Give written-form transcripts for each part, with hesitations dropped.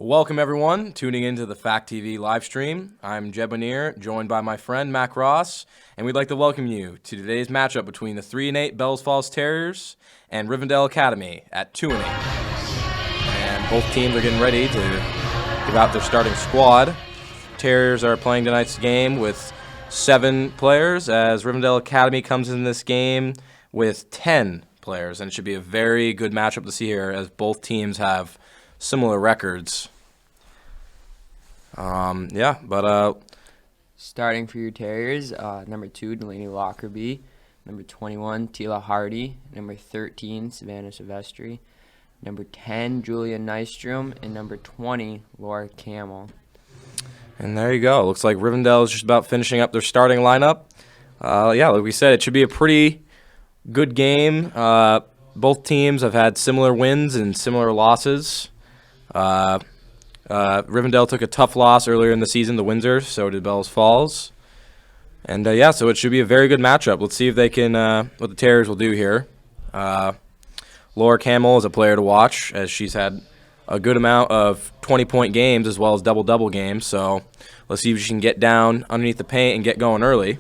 Welcome everyone tuning into the Fact TV live stream. I'm Jeb Bonnier, joined by my friend Mac Ross, and we'd like to welcome you to today's matchup between the 3-8 Bells Falls Terriers and Rivendell Academy at 2-8. And both teams are getting ready to give out their starting squad. Terriers are playing tonight's game with 7 players, as Rivendell Academy comes in this game with 10 players, and it should be a very good matchup to see here, as both teams have similar records. Starting for your Terriers, number 2, Delaney Lockerbie, number 21, Tila Hardy, number 13, Savannah Silvestri, number 10, Julia Nystrom, and number 20, Laura Camel. And there you go. Looks like Rivendell is just about finishing up their starting lineup. Like we said, it should be a pretty good game. Both teams have had similar wins and similar losses. Rivendell took a tough loss earlier in the season to Windsor, so did Bells Falls. And so it should be a very good matchup. Let's see if they can, what the Terriers will do here. Laura Camel is a player to watch, as she's had a good amount of 20-point games as well as double-double games. So let's see if she can get down underneath the paint and get going early.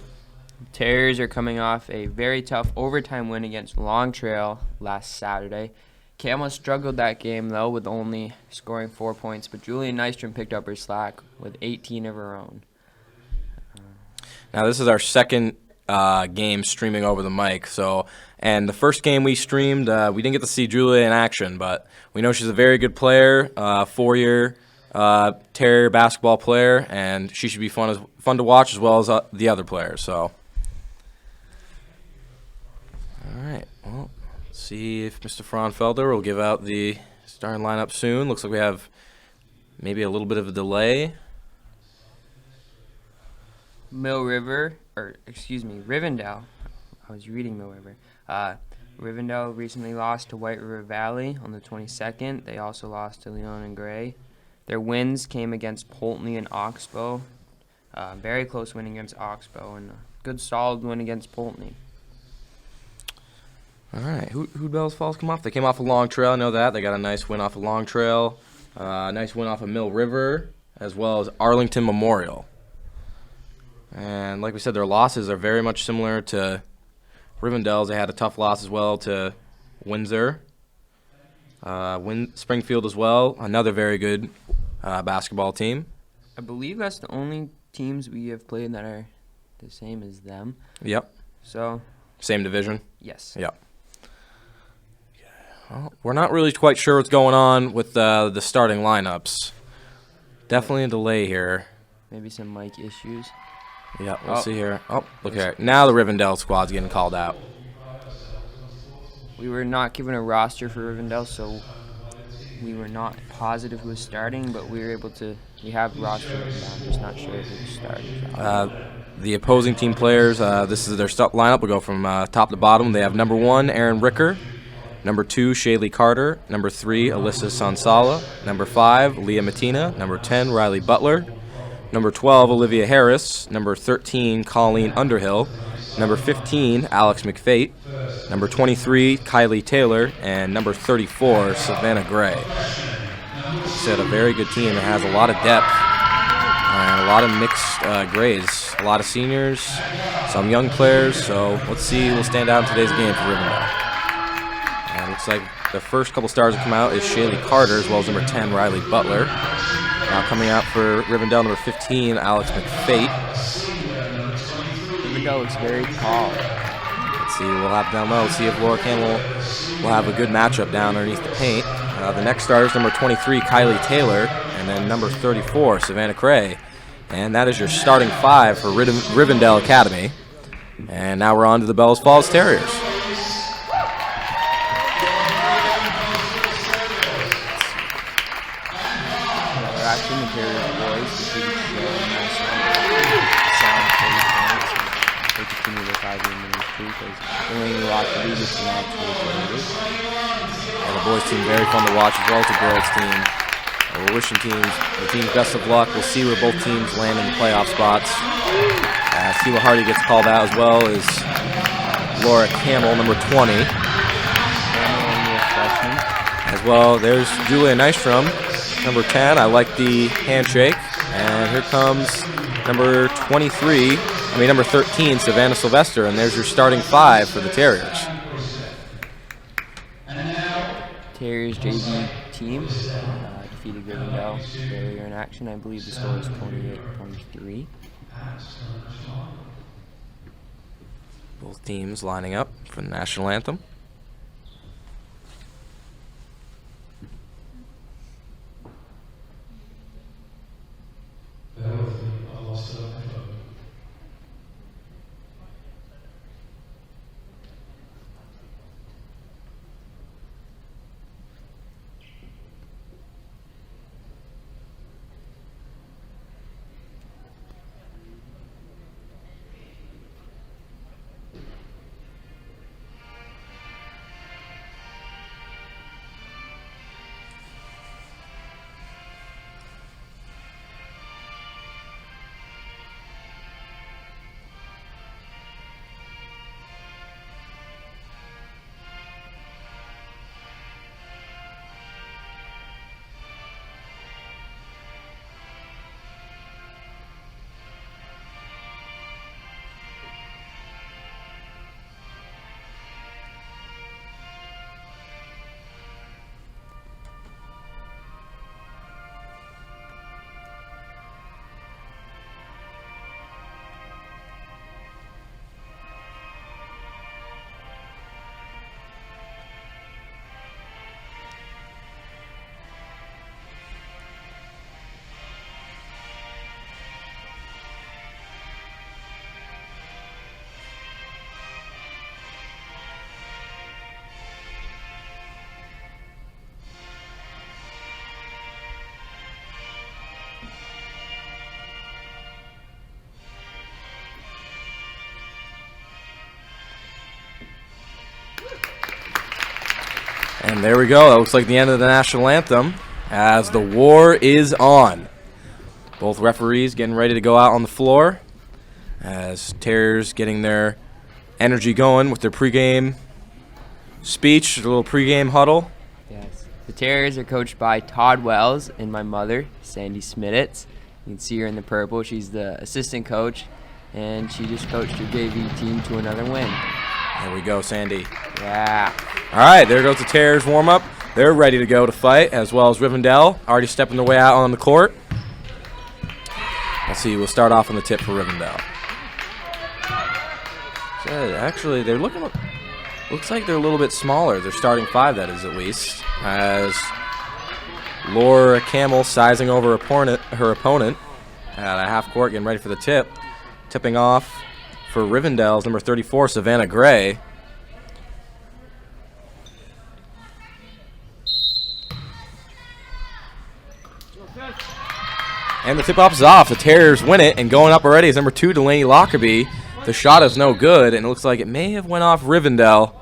Terriers are coming off a very tough overtime win against Long Trail last Saturday. Camel struggled that game, though, with only scoring 4 points, but Julia Nystrom picked up her slack with 18 of her own. Now, this is our second game streaming over the mic. And the first game we streamed, we didn't get to see Julia in action, but we know she's a very good player, 4-year Terrier basketball player, and she should be fun to watch as well as the other players. So, all right, well, see if Mr. Fraunfelder will give out the starting lineup soon. Looks like we have maybe a little bit of a delay. Rivendell. I was reading Mill River. Rivendell recently lost to White River Valley on the 22nd. They also lost to Leon and Gray. Their wins came against Poultney and Oxbow. Very close win against Oxbow and a good solid win against Poultney. All right, who'd Bells Falls come off? They came off a Long Trail, I know that. They got a nice win off of Long Trail, nice win off of Mill River, as well as Arlington Memorial. And like we said, their losses are very much similar to Rivendell's. They had a tough loss as well to Windsor. Springfield as well, another very good basketball team. I believe that's the only teams we have played that are the same as them. Yep. So. Same division? Yes. Yep. Well, we're not really quite sure what's going on with the starting lineups. Definitely a delay here. Maybe some mic issues. Yeah, we'll see here. Oh, look here. Now the Rivendell squad's getting called out. We were not given a roster for Rivendell, so we were not positive who was starting, but we have roster written down. Just not sure who's starting. The opposing team players, this is their lineup. We'll go from top to bottom. They have number 1, Aaron Ricker. Number 2, Shaylee Carter. Number 3, Alyssa Sansala. Number 5, Leah Matina. Number 10, Riley Butler. Number 12, Olivia Harris. Number 13, Colleen Underhill. Number 15, Alex McFate. Number 23, Kylie Taylor. And number 34, Savannah Gray. Like I said, a very good team. It has a lot of depth and a lot of mixed grades. A lot of seniors, some young players. So let's see who will stand out in today's game for Rivendell. And it looks like the first couple stars that come out is Shaylee Carter, as well as number 10, Riley Butler. Now coming out for Rivendell, number 15, Alex McFate. Rivendell looks very tall. Let's see what will happen down low. Let's see if Laura Camel will have a good matchup down underneath the paint. The next star is number 23, Kylie Taylor, and then number 34, Savannah Gray. And that is your starting 5 for Rivendell Academy. And now we're on to the Bells Falls Terriers. The Terriers boys defeated sound 30 points. They continue their 5-game winning streak as Delaney Lockerbie gets the match for the Terriers. Yeah, the boys team very fun to watch, as well as the girls team. We're wishing the teams best of luck. We'll see where both teams land in the playoff spots. Tila Hardy gets called out, as well as Laura Camel, number 20. As well, there's Julia Nystrom. number 10. I like the handshake. And here comes number 13, Savannah Sylvester, and there's your starting 5 for the Terriers. Terriers JV team defeated Rivendell earlier in action. I believe the score is 28-23. Both teams lining up for the national anthem. And there we go. That looks like the end of the national anthem as the war is on. Both referees getting ready to go out on the floor as Terriers getting their energy going with their pregame speech, a little pregame huddle. Yes. The Terriers are coached by Todd Wells and my mother, Sandy Smittitz. You can see her in the purple. She's the assistant coach, and she just coached her JV team to another win. There we go, Sandy. Yeah. All right, there goes the Terriers warm-up. They're ready to go to fight, as well as Rivendell, already stepping their way out on the court. Let's see, we'll start off on the tip for Rivendell. So actually, they're looks like they're a little bit smaller. They're starting 5, that is, at least. As Laura Camel sizing over her opponent at a half court, getting ready for the tip. Tipping off for Rivendell's number 34, Savannah Gray. And the tip-off is off. The Terriers win it, and going up already is number 2, Delaney Lockerbie. The shot is no good, and it looks like it may have went off Rivendell.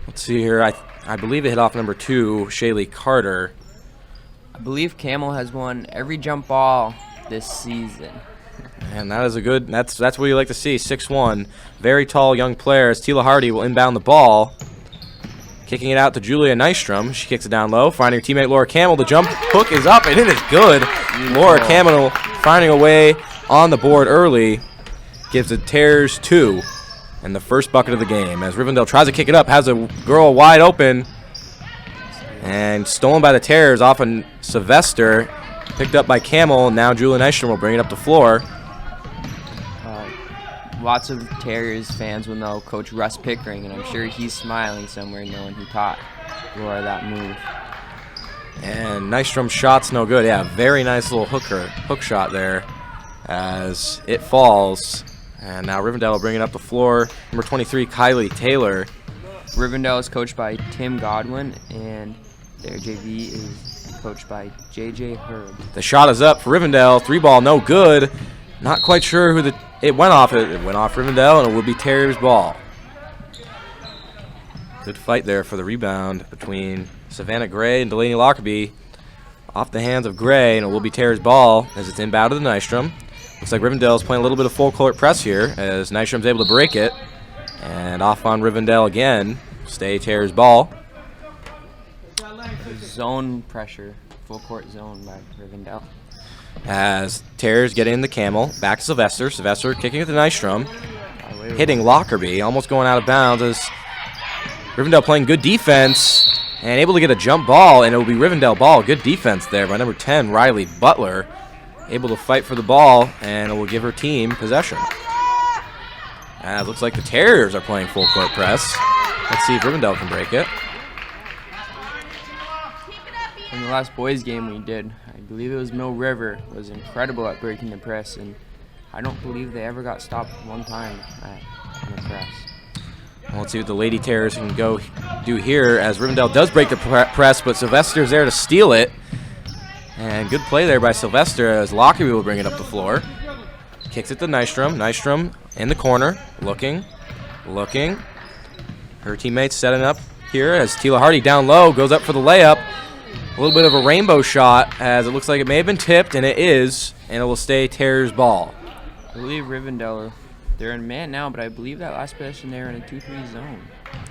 Let's see here. I believe it hit off number 2, Shaylee Carter. I believe Camel has won every jump ball this season. And that is a good, that's what you like to see, 6'1". Very tall young player as Tila Hardy will inbound the ball. Kicking it out to Julia Nystrom. She kicks it down low, finding her teammate Laura Camel. The jump hook is up, and it is good. Laura Camel finding a way on the board early. Gives the Terriers 2 and the first bucket of the game. As Rivendell tries to kick it up, has a girl wide open. And stolen by the Terriers off of Sylvester. Picked up by Camel. Now Julia Nystrom will bring it up the floor. Lots of Terriers fans will know Coach Russ Pickering, and I'm sure he's smiling somewhere knowing he taught Laura that move. And Nystrom's shot's no good. Yeah, very nice little hook shot there as it falls. And now Rivendell will bring it up the floor. Number 23, Kylie Taylor. Rivendell is coached by Tim Godwin, and their JV is coached by JJ Herb. The shot is up for Rivendell. 3-ball, no good. Not quite sure who it went off. It went off Rivendell, and it will be Terriers' ball. Good fight there for the rebound between Savannah Gray and Delaney Lockerbie. Off the hands of Gray, and it will be Terriers' ball as it's inbound to the Nystrom. Looks like Rivendell is playing a little bit of full court press here as Nystrom's able to break it. And off on Rivendell again. Stay Terriers' ball. Zone pressure full court zone by Rivendell. As Terrors get in the Camel, back to Sylvester. Sylvester kicking it to Nystrom, hitting Lockerbie, almost going out of bounds as Rivendell playing good defense and able to get a jump ball, and it will be Rivendell ball. Good defense there by number 10, Riley Butler, able to fight for the ball, and it will give her team possession. It looks like the Terriers are playing full court press. Let's see if Rivendell can break it. In the last boys game we did, I believe it was Mill River, was incredible at breaking the press, and I don't believe they ever got stopped one time on the press. Well, let's see what the Lady Terrors can go do here as Rivendell does break the press, but Sylvester's there to steal it. And good play there by Sylvester as Lockerbie will bring it up the floor. Kicks it to Nystrom. Nystrom in the corner, looking. Her teammates setting up here as Tila Hardy down low goes up for the layup. A little bit of a rainbow shot as it looks like it may have been tipped, and it is, and it will stay Terriers ball. I believe Rivendell, they're in man now, but I believe that last possession they were in a 2-3 zone.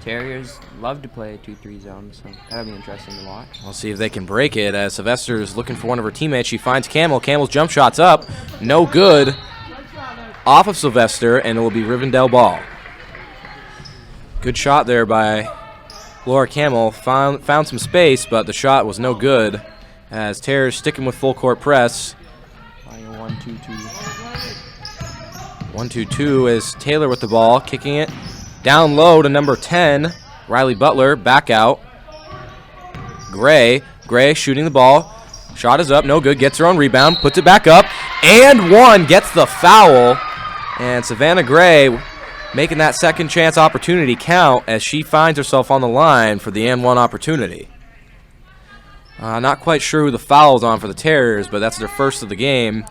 Terriers love to play a 2-3 zone, so that'll be interesting to watch. We'll see if they can break it as Sylvester is looking for one of her teammates. She finds Camel. Camel's jump shot's up. No good. Off of Sylvester, and it will be Rivendell ball. Good shot there by Laura Camel. Found some space, but the shot was no good as Terriers sticking with full court press. 1-2-2 is Taylor with the ball, kicking it down low to number 10, Riley Butler, back out. Gray shooting the ball. Shot is up, no good, gets her own rebound, puts it back up, and one, gets the foul. And Savannah Gray making that second chance opportunity count as she finds herself on the line for the and one opportunity. Not quite sure who the foul is on for the Terriers, but that's their first of the game.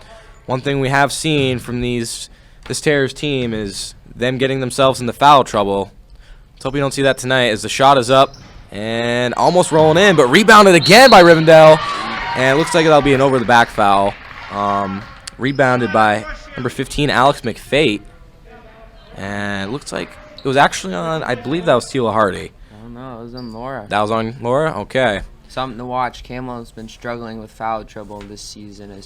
One thing we have seen from this Terriers team is them getting themselves into foul trouble. Let's hope we don't see that tonight as the shot is up and almost rolling in, but rebounded again by Rivendell. And it looks like that'll be an over-the-back foul. Rebounded by number 15, Alex McFate. And it looks like it was actually on, I believe that was Tila Hardy. I don't know, it was on Laura. That was on Laura? Okay. Something to watch. Camel's been struggling with foul trouble this season.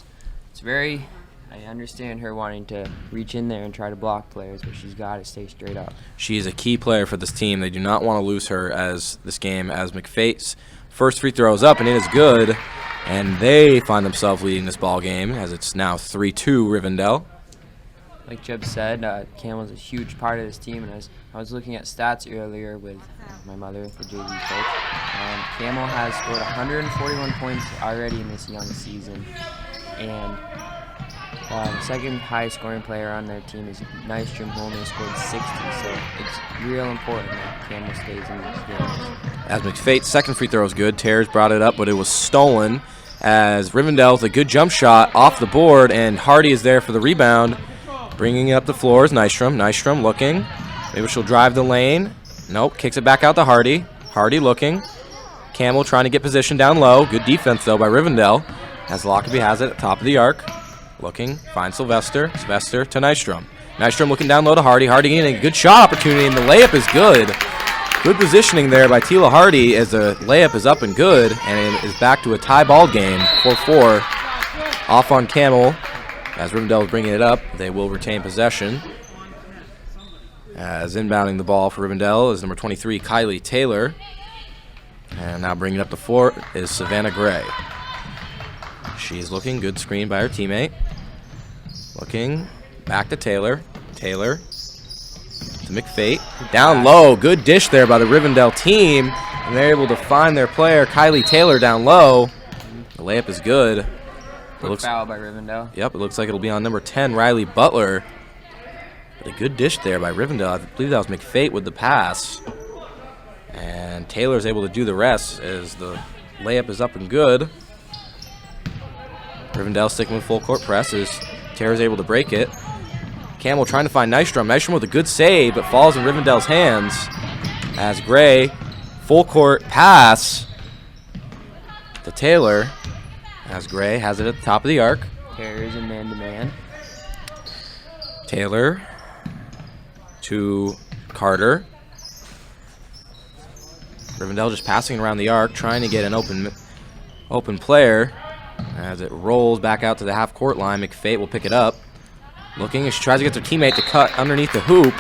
I understand her wanting to reach in there and try to block players, but she's got to stay straight up. She is a key player for this team. They do not want to lose her as this game, as McFate's first free throw is up, and it is good. And they find themselves leading this ball game as it's now 3-2 Rivendell. Like Jeb said, Camel's a huge part of this team, and as I was looking at stats earlier with my mother, the JV coach, Camel has scored 141 points already in this young season, and second highest scoring player on their team is Nystrom, who only scored 60, so it's real important that Camel stays in these games. As McFate's second free throw is good, Terrors brought it up, but it was stolen as Rivendell with a good jump shot off the board, and Hardy is there for the rebound. Bringing it up the floor is Nystrom. Nystrom looking. Maybe she'll drive the lane. Nope, kicks it back out to Hardy. Hardy looking. Camel trying to get position down low. Good defense, though, by Rivendell as Lockerbie has it at the top of the arc. Looking, finds Sylvester. Sylvester to Nystrom. Nystrom looking down low to Hardy. Hardy getting a good shot opportunity, and the layup is good. Good positioning there by Tila Hardy as the layup is up and good, and it is back to a tie ball game, 4-4. Off on Camel. As Rivendell is bringing it up, they will retain possession. As inbounding the ball for Rivendell is number 23, Kylie Taylor. And now bringing it up the floor is Savannah Gray. She's looking, good screen by her teammate. Looking, back to Taylor. Taylor to McFate. Down low, good dish there by the Rivendell team. And they're able to find their player, Kylie Taylor, down low. The layup is good. Quick foul by Rivendell. Yep, it looks like it'll be on number 10, Riley Butler. But a good dish there by Rivendell. I believe that was McFate with the pass. And Taylor's able to do the rest as the layup is up and good. Rivendell sticking with full court press as Taylor's able to break it. Camel trying to find Nystrom. Nystrom with a good save, but falls in Rivendell's hands. As Gray, full court pass to Taylor. As Gray has it at the top of the arc. Taylor's in man-to-man. Taylor to Carter. Rivendell just passing around the arc, trying to get an open player. As it rolls back out to the half-court line, McFate will pick it up. Looking as she tries to get their teammate to cut underneath the hoop,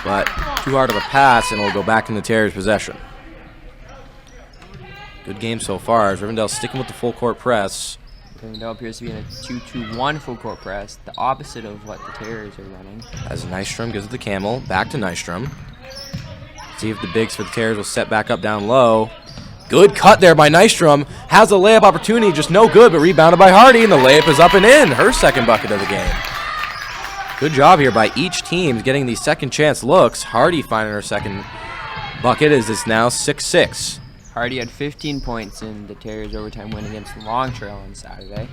but too hard of a pass, and it'll go back in the Terriers' possession. Good game so far as Rivendell sticking with the full-court press. Rivendell appears to be in a 2-2-1 full-court press, the opposite of what the Terriers are running. As Nystrom gives it to Camel, back to Nystrom. See if the bigs for the Terriers will set back up down low. Good cut there by Nystrom. Has a layup opportunity, just no good, but rebounded by Hardy, and the layup is up and in. Her second bucket of the game. Good job here by each team getting these second chance looks. Hardy finding her second bucket as it's now 6-6. Hardy had 15 points in the Terriers' overtime win against Long Trail on Saturday.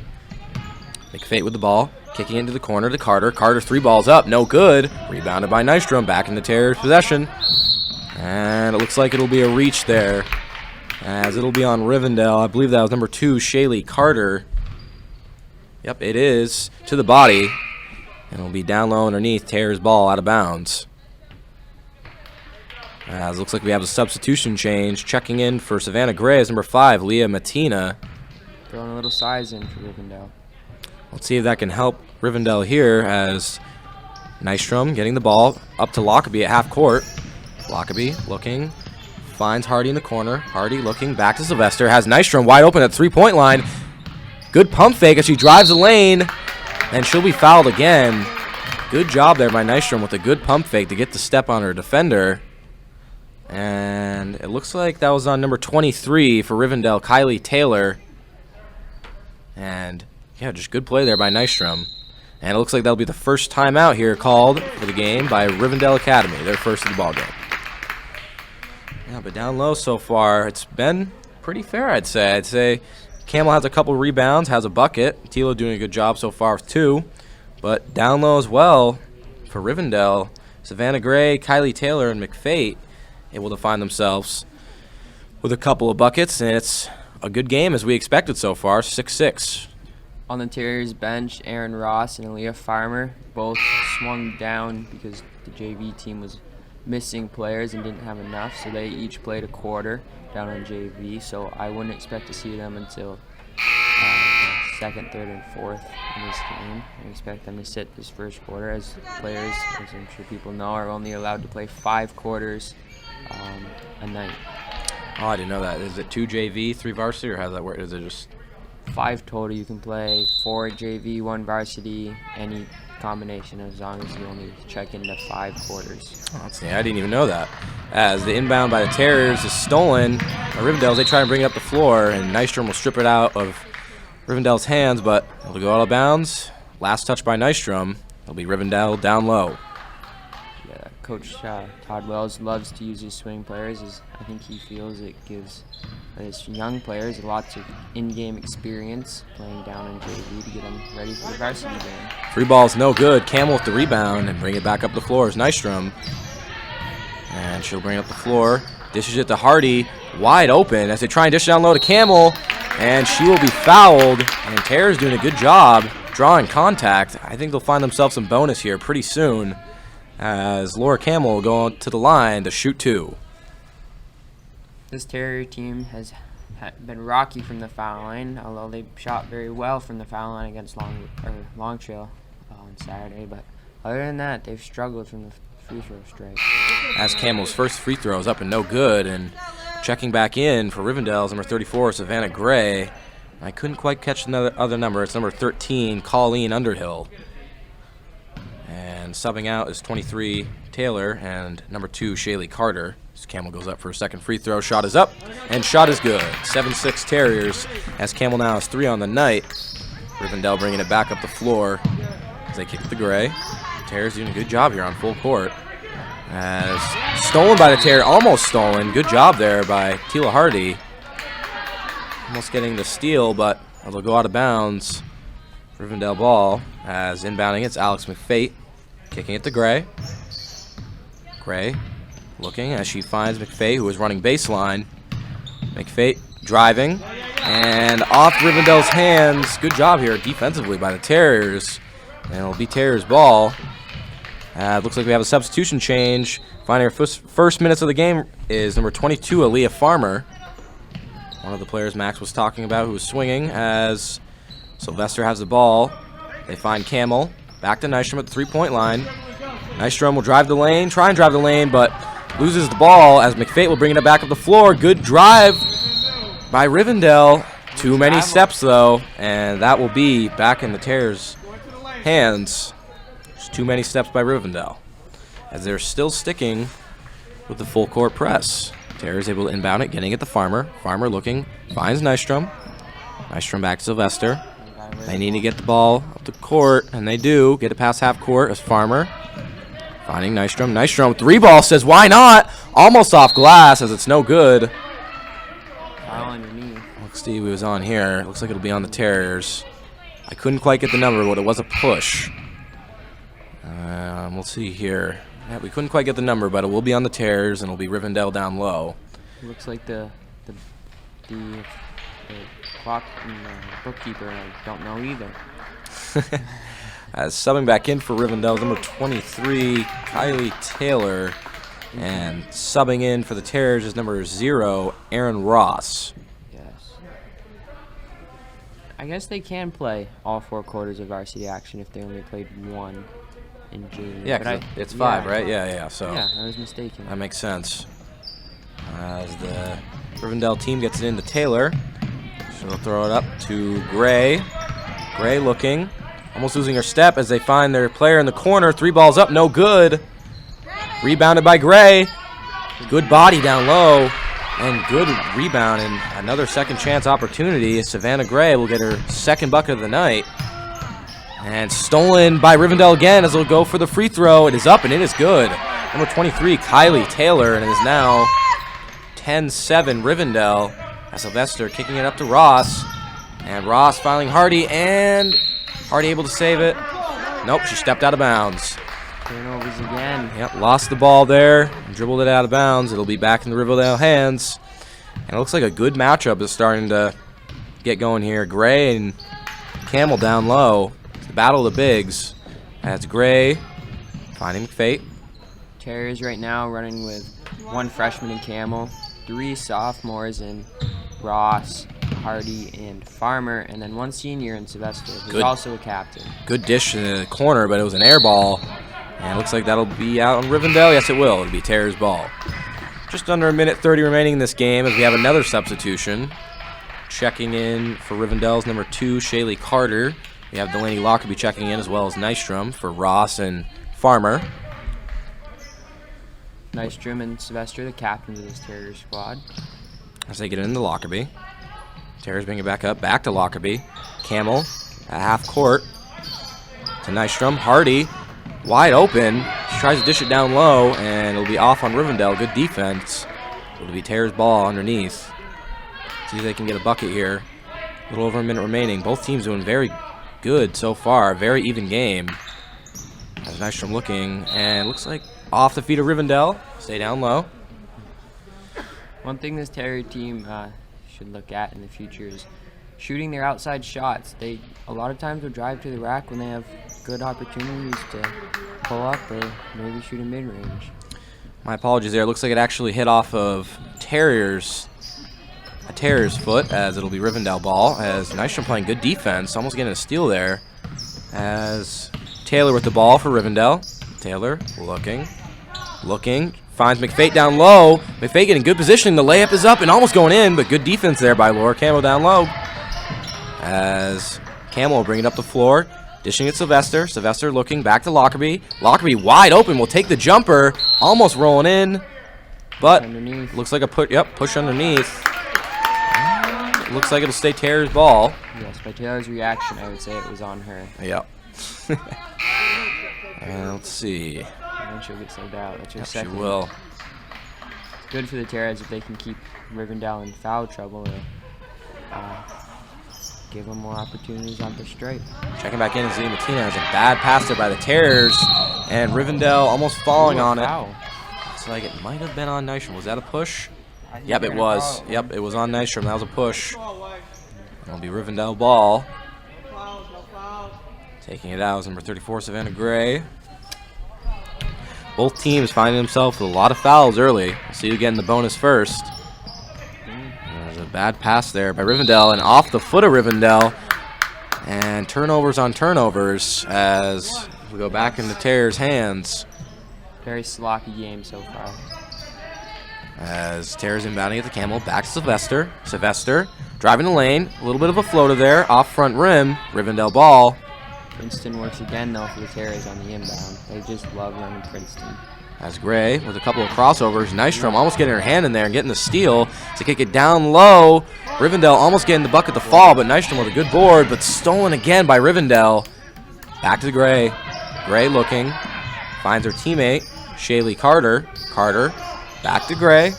McFate with the ball, kicking into the corner to Carter. Carter 3 balls up, no good. Rebounded by Nystrom, back in the Terriers' possession. And it looks like it'll be a reach there, as it'll be on Rivendell. I believe that was number 2, Shaylee Carter. Yep, it is. To the body. And it'll be down low underneath. Terriers' ball out of bounds. As it looks like we have a substitution change. Checking in for Savannah Gray is number 5, Leah Matina. Throwing a little size in for Rivendell. Let's see if that can help Rivendell here, as Nystrom getting the ball up to Lockerbie at half court. Lockerbie looking, finds Hardy in the corner. Hardy looking back to Sylvester, has Nystrom wide open at 3-point line. Good pump fake as she drives the lane, and she'll be fouled again. Good job there by Nystrom with a good pump fake to get the step on her defender. And it looks like that was on number 23 for Rivendell, Kylie Taylor. And yeah, just good play there by Nystrom. And it looks like that'll be the first timeout here called for the game by Rivendell Academy, their first of the ball game. Yeah, but down low so far, it's been pretty fair, I'd say. I'd say Camel has a couple rebounds, has a bucket. Tilo doing a good job so far with 2. But down low as well for Rivendell, Savannah Gray, Kylie Taylor, and McFate able to find themselves with a couple of buckets. And it's a good game as we expected so far, 6-6. On the Terriers bench, Aaron Ross and Aaliyah Farmer both swung down because the JV team was missing players and didn't have enough, so they each played a quarter down on JV, so I wouldn't expect to see them until the second, third, and fourth in this game. I expect them to sit this first quarter, as players, as I'm sure people know, are only allowed to play 5 quarters a night. Oh, I didn't know that. Is it 2 JV, 3 varsity, or how does that work? Is it just 5 total? You can play 4 JV, 1 varsity, any combination, as long as you only check into 5 quarters. Oh, that's neat. I didn't even know that. As the inbound by the Terriers is stolen by Rivendell, as they try to bring it up the floor, and Nystrom will strip it out of Rivendell's hands, but it'll go out of bounds. Last touch by Nystrom. It'll be Rivendell down low. Yeah, Coach Todd Wells loves to use his swing players, as I think he feels it gives his young players lots of in-game experience playing down in JV to get them ready for the varsity game. 3 balls, no good. Camel with the rebound and bring it back up the floor is Nystrom. And she'll bring it up the floor. Dishes it to Hardy, wide open as they try and dish it down low to Camel. And she will be fouled. And Tara's doing a good job drawing contact. I think they'll find themselves some bonus here pretty soon, as Laura Camel will go to the line to shoot 2. This Terrier team has been rocky from the foul line, although they shot very well from the foul line against Long Trail on Saturday. But other than that, they've struggled from the free throw strike. As Camel's first free throw is up and no good, and checking back in for Rivendell's number 34, Savannah Gray. I couldn't quite catch the other number. It's number 13, Colleen Underhill. And subbing out is 23, Taylor, and number 2, Shaylee Carter. As Camel goes up for a second free throw. Shot is up, and shot is good. 7-6 Terriers, as Camel now has 3 on the night. Rivendell bringing it back up the floor as they kick the Gray. Terriers doing a good job here on full court. As stolen by the Terrier, almost stolen. Good job there by Tila Hardy. Almost getting the steal, but it'll go out of bounds. Rivendell ball, as inbounding it's Alex McFate. Kicking it to Gray. Gray looking as she finds McFate, who is running baseline. McFate driving, and off Rivendell's hands. Good job here defensively by the Terriers. And it'll be Terriers ball. It looks like we have a substitution change. Finding her first minutes of the game is number 22, Aaliyah Farmer. one of the players Max was talking about who was swinging as Sylvester has the ball. They find Camel. Back to Nystrom at the three-point line. Nystrom will drive the lane, try and drive the lane, but loses the ball as McFate will bring it back up the floor. Good drive by Rivendell. Too many steps, though, and that will be back in the Terrors' hands. Just too many steps by Rivendell, as they're still sticking with the full court press. Terrors able to inbound it, getting it to Farmer. Farmer looking, finds Nystrom. Nystrom back to Sylvester. They need to get the ball up the court, and they do. Get it past half court as Farmer. Finding Nystrom. Nystrom, three ball, says, why not? Almost off glass as it's no good. Foul underneath. Looks Steve was on here. Looks like it'll be on the Terriers. I couldn't quite get the number, but it was a push. We'll see here. Yeah, we couldn't quite get the number, but it will be on the Terriers, and it'll be Rivendell down low. Looks like the clock and the bookkeeper, I don't know either. As subbing back in for Rivendell, number 23, Kylie Taylor. And subbing in for the Terriers is number 0, Aaron Ross. Yes. I guess they can play all 4 quarters of varsity action if they only played 1 in June. Yeah, because it's 5, right? Yeah, so. Yeah, I was mistaken. That makes sense. As the Rivendell team gets it into Taylor. She'll throw it up to Gray. Gray looking. Almost losing her step as they find their player in the corner. 3 balls up, no good. Rebounded by Gray. Good body down low. And good rebound and another second chance opportunity. Savannah Gray will get her second bucket of the night. And stolen by Rivendell again as they'll go for the free throw. It is up and it is good. Number 23, Kylie Taylor, and it is now 10-7 Rivendell. As Sylvester kicking it up to Ross. And Ross filing Hardy, and Hardy able to save it. Nope, she stepped out of bounds. Turnovers again. Yep, lost the ball there, dribbled it out of bounds. It'll be back in the Rivendell hands. And it looks like a good matchup is starting to get going here. Gray and Camel down low. It's the battle of the bigs. That's Gray finding McFate. Terriers right now running with 1 freshman in Camel, 3 sophomores in Ross, Hardy, and Farmer, and then 1 senior in Sylvester, who's also a captain. Good dish in the corner, but it was an air ball. And it looks like that'll be out on Rivendell. Yes, it will. It'll be Terriers' ball. Just under a minute 30 remaining in this game as we have another substitution. Checking in for Rivendell's number 2, Shaylee Carter. We have Delaney Lockerbie checking in as well as Nystrom for Ross and Farmer. Nystrom and Sylvester, the captains of this Terrier squad. As they get into Lockerbie. Terriers bring it back up. Back to Lockerbie. Camel at half court. To Nystrom. Hardy. Wide open. She tries to dish it down low, and it'll be off on Rivendell. Good defense. It'll be Terriers' ball underneath. See if they can get a bucket here. A little over a minute remaining. Both teams doing very good so far. Very even game. As Nystrom looking, and looks like off the feet of Rivendell. Stay down low. One thing this Terrier team should look at in the future is shooting their outside shots. They a lot of times will drive to the rack when they have good opportunities to pull up or maybe shoot a mid-range. My apologies there. It looks like it actually hit off of a Terrier's foot as it'll be Rivendell ball. As Nystrom playing good defense, almost getting a steal there. As Taylor with the ball for Rivendell. Taylor looking, finds McFate down low. McFate getting good positioning. The layup is up and almost going in, but good defense there by Laura Camel down low. As Camel will bring it up the floor, dishing it Sylvester. Sylvester looking back to Lockerbie. Lockerbie wide open, will take the jumper, almost rolling in, but Underneath. looks like a push underneath. Looks like it'll stay Taylor's ball. Yes, by Taylor's reaction, I would say it was on her. Yep. And let's see. And then she'll get subbed out. That's her Yep, she second. will. Good for the Terriers if they can keep Rivendell in foul trouble or give them more opportunities on the straight. Checking back in is Lee Martina. Has a bad pass there by the Terriers. And Rivendell almost falling on it. Foul. Looks like it might have been on Nystrom. Was that a push? Yep, it was. Yep, it was on Nystrom. That was a push. It'll be Rivendell ball. Taking it out is number 34, Savannah Gray. Both teams finding themselves with a lot of fouls early. We'll see who getting the bonus first. There's a bad pass there by Rivendell, and off the foot of Rivendell. And turnovers on turnovers as we go back into Terriers' hands. Very sloppy game so far. As Terriers inbounding at the Camel, back to Sylvester. Sylvester driving the lane, a little bit of a floater there, off front rim, Rivendell ball. Princeton works again though for the Terriers on the inbound. They just love running Princeton. As Gray with a couple of crossovers, Nystrom almost getting her hand in there and getting the steal to kick it down low. Rivendell almost getting the bucket to fall, but Nystrom with a good board, but stolen again by Rivendell. Back to Gray. Gray looking, finds her teammate, Shaylee Carter. Carter back to Gray.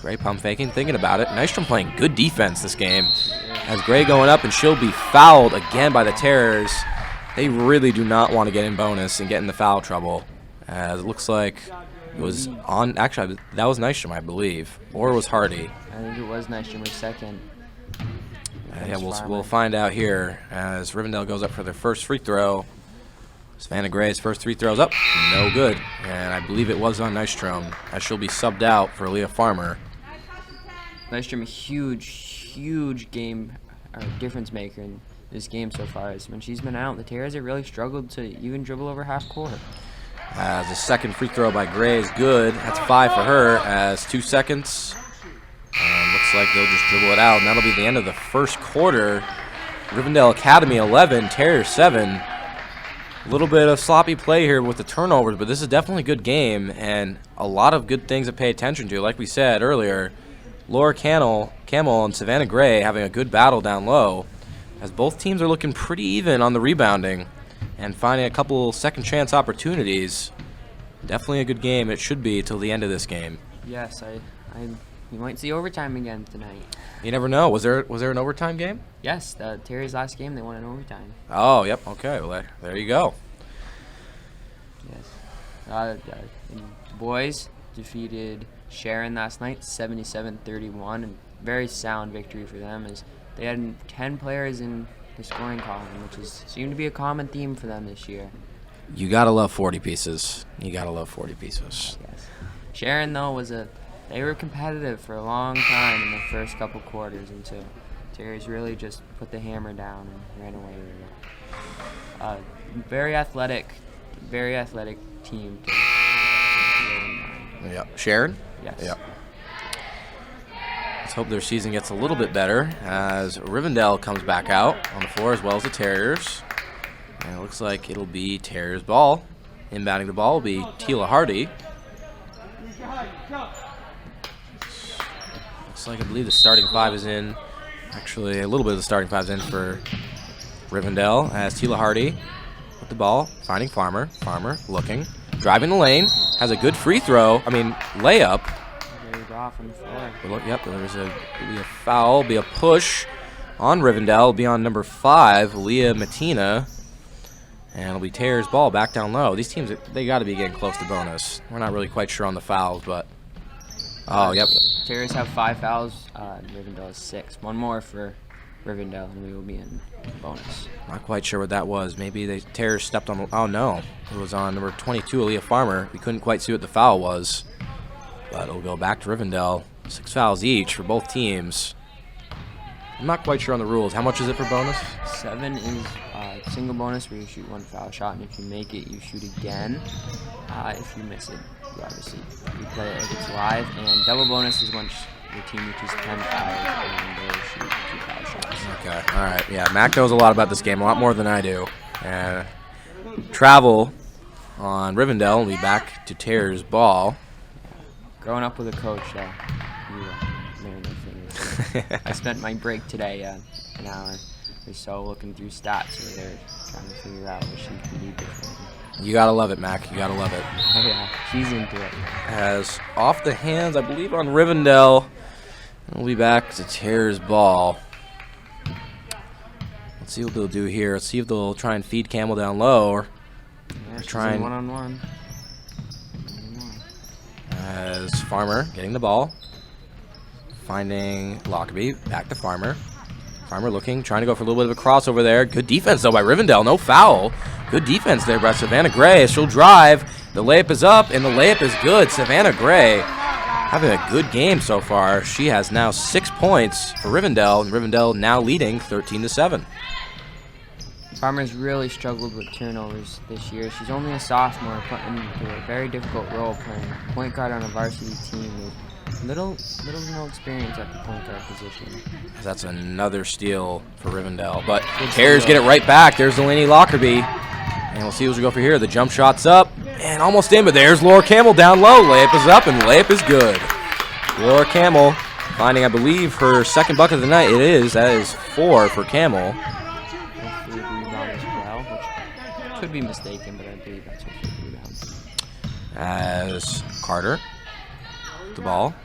Gray pump faking, thinking about it. Nystrom playing good defense this game. As Gray going up, and she'll be fouled again by the Terriers. They really do not want to get in bonus and get in the foul trouble. As it looks like it was on, actually, that was Nystrom, I believe. Or it was Hardy. I think it was Nystrom for second. Yeah, we'll find out here as Rivendell goes up for their first free throw. Savannah Gray's first free throw's up, no good. And I believe it was on Nystrom, as she'll be subbed out for Leah Farmer. Nystrom, a huge game, or difference maker in this game so far. Is when she's been out, the Terriers have really struggled to even dribble over half court. As the second free throw by Gray is good. That's 5 for her, as 2 seconds. And looks like they'll just dribble it out, and that'll be the end of the first quarter. Rivendell Academy 11, Terriers 7. A little bit of sloppy play here with the turnovers, but this is definitely a good game, and a lot of good things to pay attention to. Like we said earlier, Laura Camel and Savannah Gray having a good battle down low, as both teams are looking pretty even on the rebounding and finding a couple second chance opportunities. Definitely a good game. It should be till the end of this game. Yes, you might see overtime again tonight. You never know. Was there an overtime game? Yes, the Terriers' last game they won in overtime. Oh, yep. Okay, well there you go. Yes. The boys defeated Sharon last night, 77-31, and very sound victory for them as they had 10 players in the scoring column, which seemed to be a common theme for them this year. You gotta love 40 pieces. You gotta love 40 pieces. Yes. Sharon though they were competitive for a long time in the first couple quarters until Terriers really just put the hammer down and ran away with it. Very athletic team. Yep. Sharon? Yes. Yep. Let's hope their season gets a little bit better as Rivendell comes back out on the floor as well as the Terriers. And it looks like it'll be Terriers ball. Inbounding the ball will be Tila Hardy. Looks like I believe the starting 5 is in. Actually, a little bit of the starting 5 is in for Rivendell as Tila Hardy with the ball, finding Farmer. Farmer looking, driving the lane, has a good free throw. Layup. Off on the floor. Yep, there's be a foul, be a push on Rivendell. It'll be on number 5, Leah Matina. And it'll be Terriers ball back down low. These teams, they got to be getting close to bonus. We're not really quite sure on the fouls, but... Oh, yep. Terriers have 5 fouls. Rivendell has 6. One more for Rivendell, and we will be in bonus. Not quite sure what that was. Maybe the Terriers stepped on... Oh, no. It was on number 22, Leah Farmer. We couldn't quite see what the foul was. But it'll go back to Rivendell. 6 fouls each for both teams. I'm not quite sure on the rules. How much is it for bonus? 7 is single bonus where you shoot 1 foul shot, and if you make it, you shoot again. If you miss it, you obviously play it if it's live. And double bonus is when your team reaches 10 fouls and they shoot 2 foul shots. Okay, all right. Yeah, Mac knows a lot about this game, a lot more than I do. Travel on Rivendell will be back to Terriers ball. Growing up with a coach, you learn the things. I spent my break today, an hour or so looking through stats where they're trying to figure out what she can do differently. You gotta love it, Mac. You gotta love it. Oh yeah, she's into it. As off the hands, I believe, on Rivendell. We'll be back to Terriers ball. Let's see what they'll do here. Let's see if they'll try and feed Camel down low or try and one-on-one. As Farmer getting the ball, finding Lockerbie, back to Farmer. Farmer looking, trying to go for a little bit of a crossover there. Good defense though by Rivendell, no foul. Good defense there by Savannah Gray. She'll drive, the layup is up, and the layup is good. Savannah Gray having a good game so far. She has now 6 points for Rivendell, and Rivendell now leading 13-7. Farmer's really struggled with turnovers this year. She's only a sophomore, put into a very difficult role playing point guard on a varsity team with little to no experience at the point guard position. That's another steal for Rivendell, but Terriers get it right back. There's Delaney Lockerbie, and we'll see what we go for here. The jump shot's up and almost in, but there's Laura Camel down low. Layup is up, and layup is good. Laura Camel finding, I believe, her second bucket of the night. It is. That is 4 for Camel. Could be mistaken, but I believe that's what she rebounds. As Carter, the ball,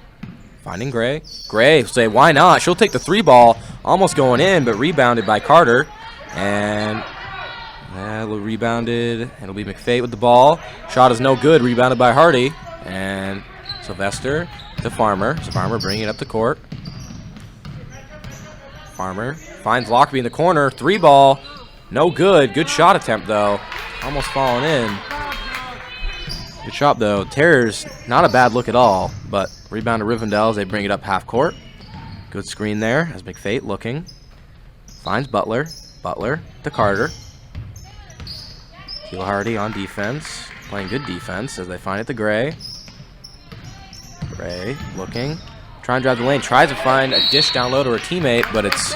finding Gray. Gray will say, why not? She'll take the 3 ball, almost going in, but rebounded by Carter. And rebounded, and it'll be McFate with the ball. Shot is no good, rebounded by Hardy. And Sylvester to Farmer. So Farmer bringing it up the court. Farmer finds Lockerbie in the corner, 3 ball. No good. Good shot attempt, though. Almost falling in. Good shot, though. Terriers, not a bad look at all, but rebound to Rivendell as they bring it up half court. Good screen there as McFate looking. Finds Butler. Butler to Carter. Keela Hardy on defense. Playing good defense as they find it to Gray. Gray looking. Trying to drive the lane. Tries to find a dish down low to her teammate, but it's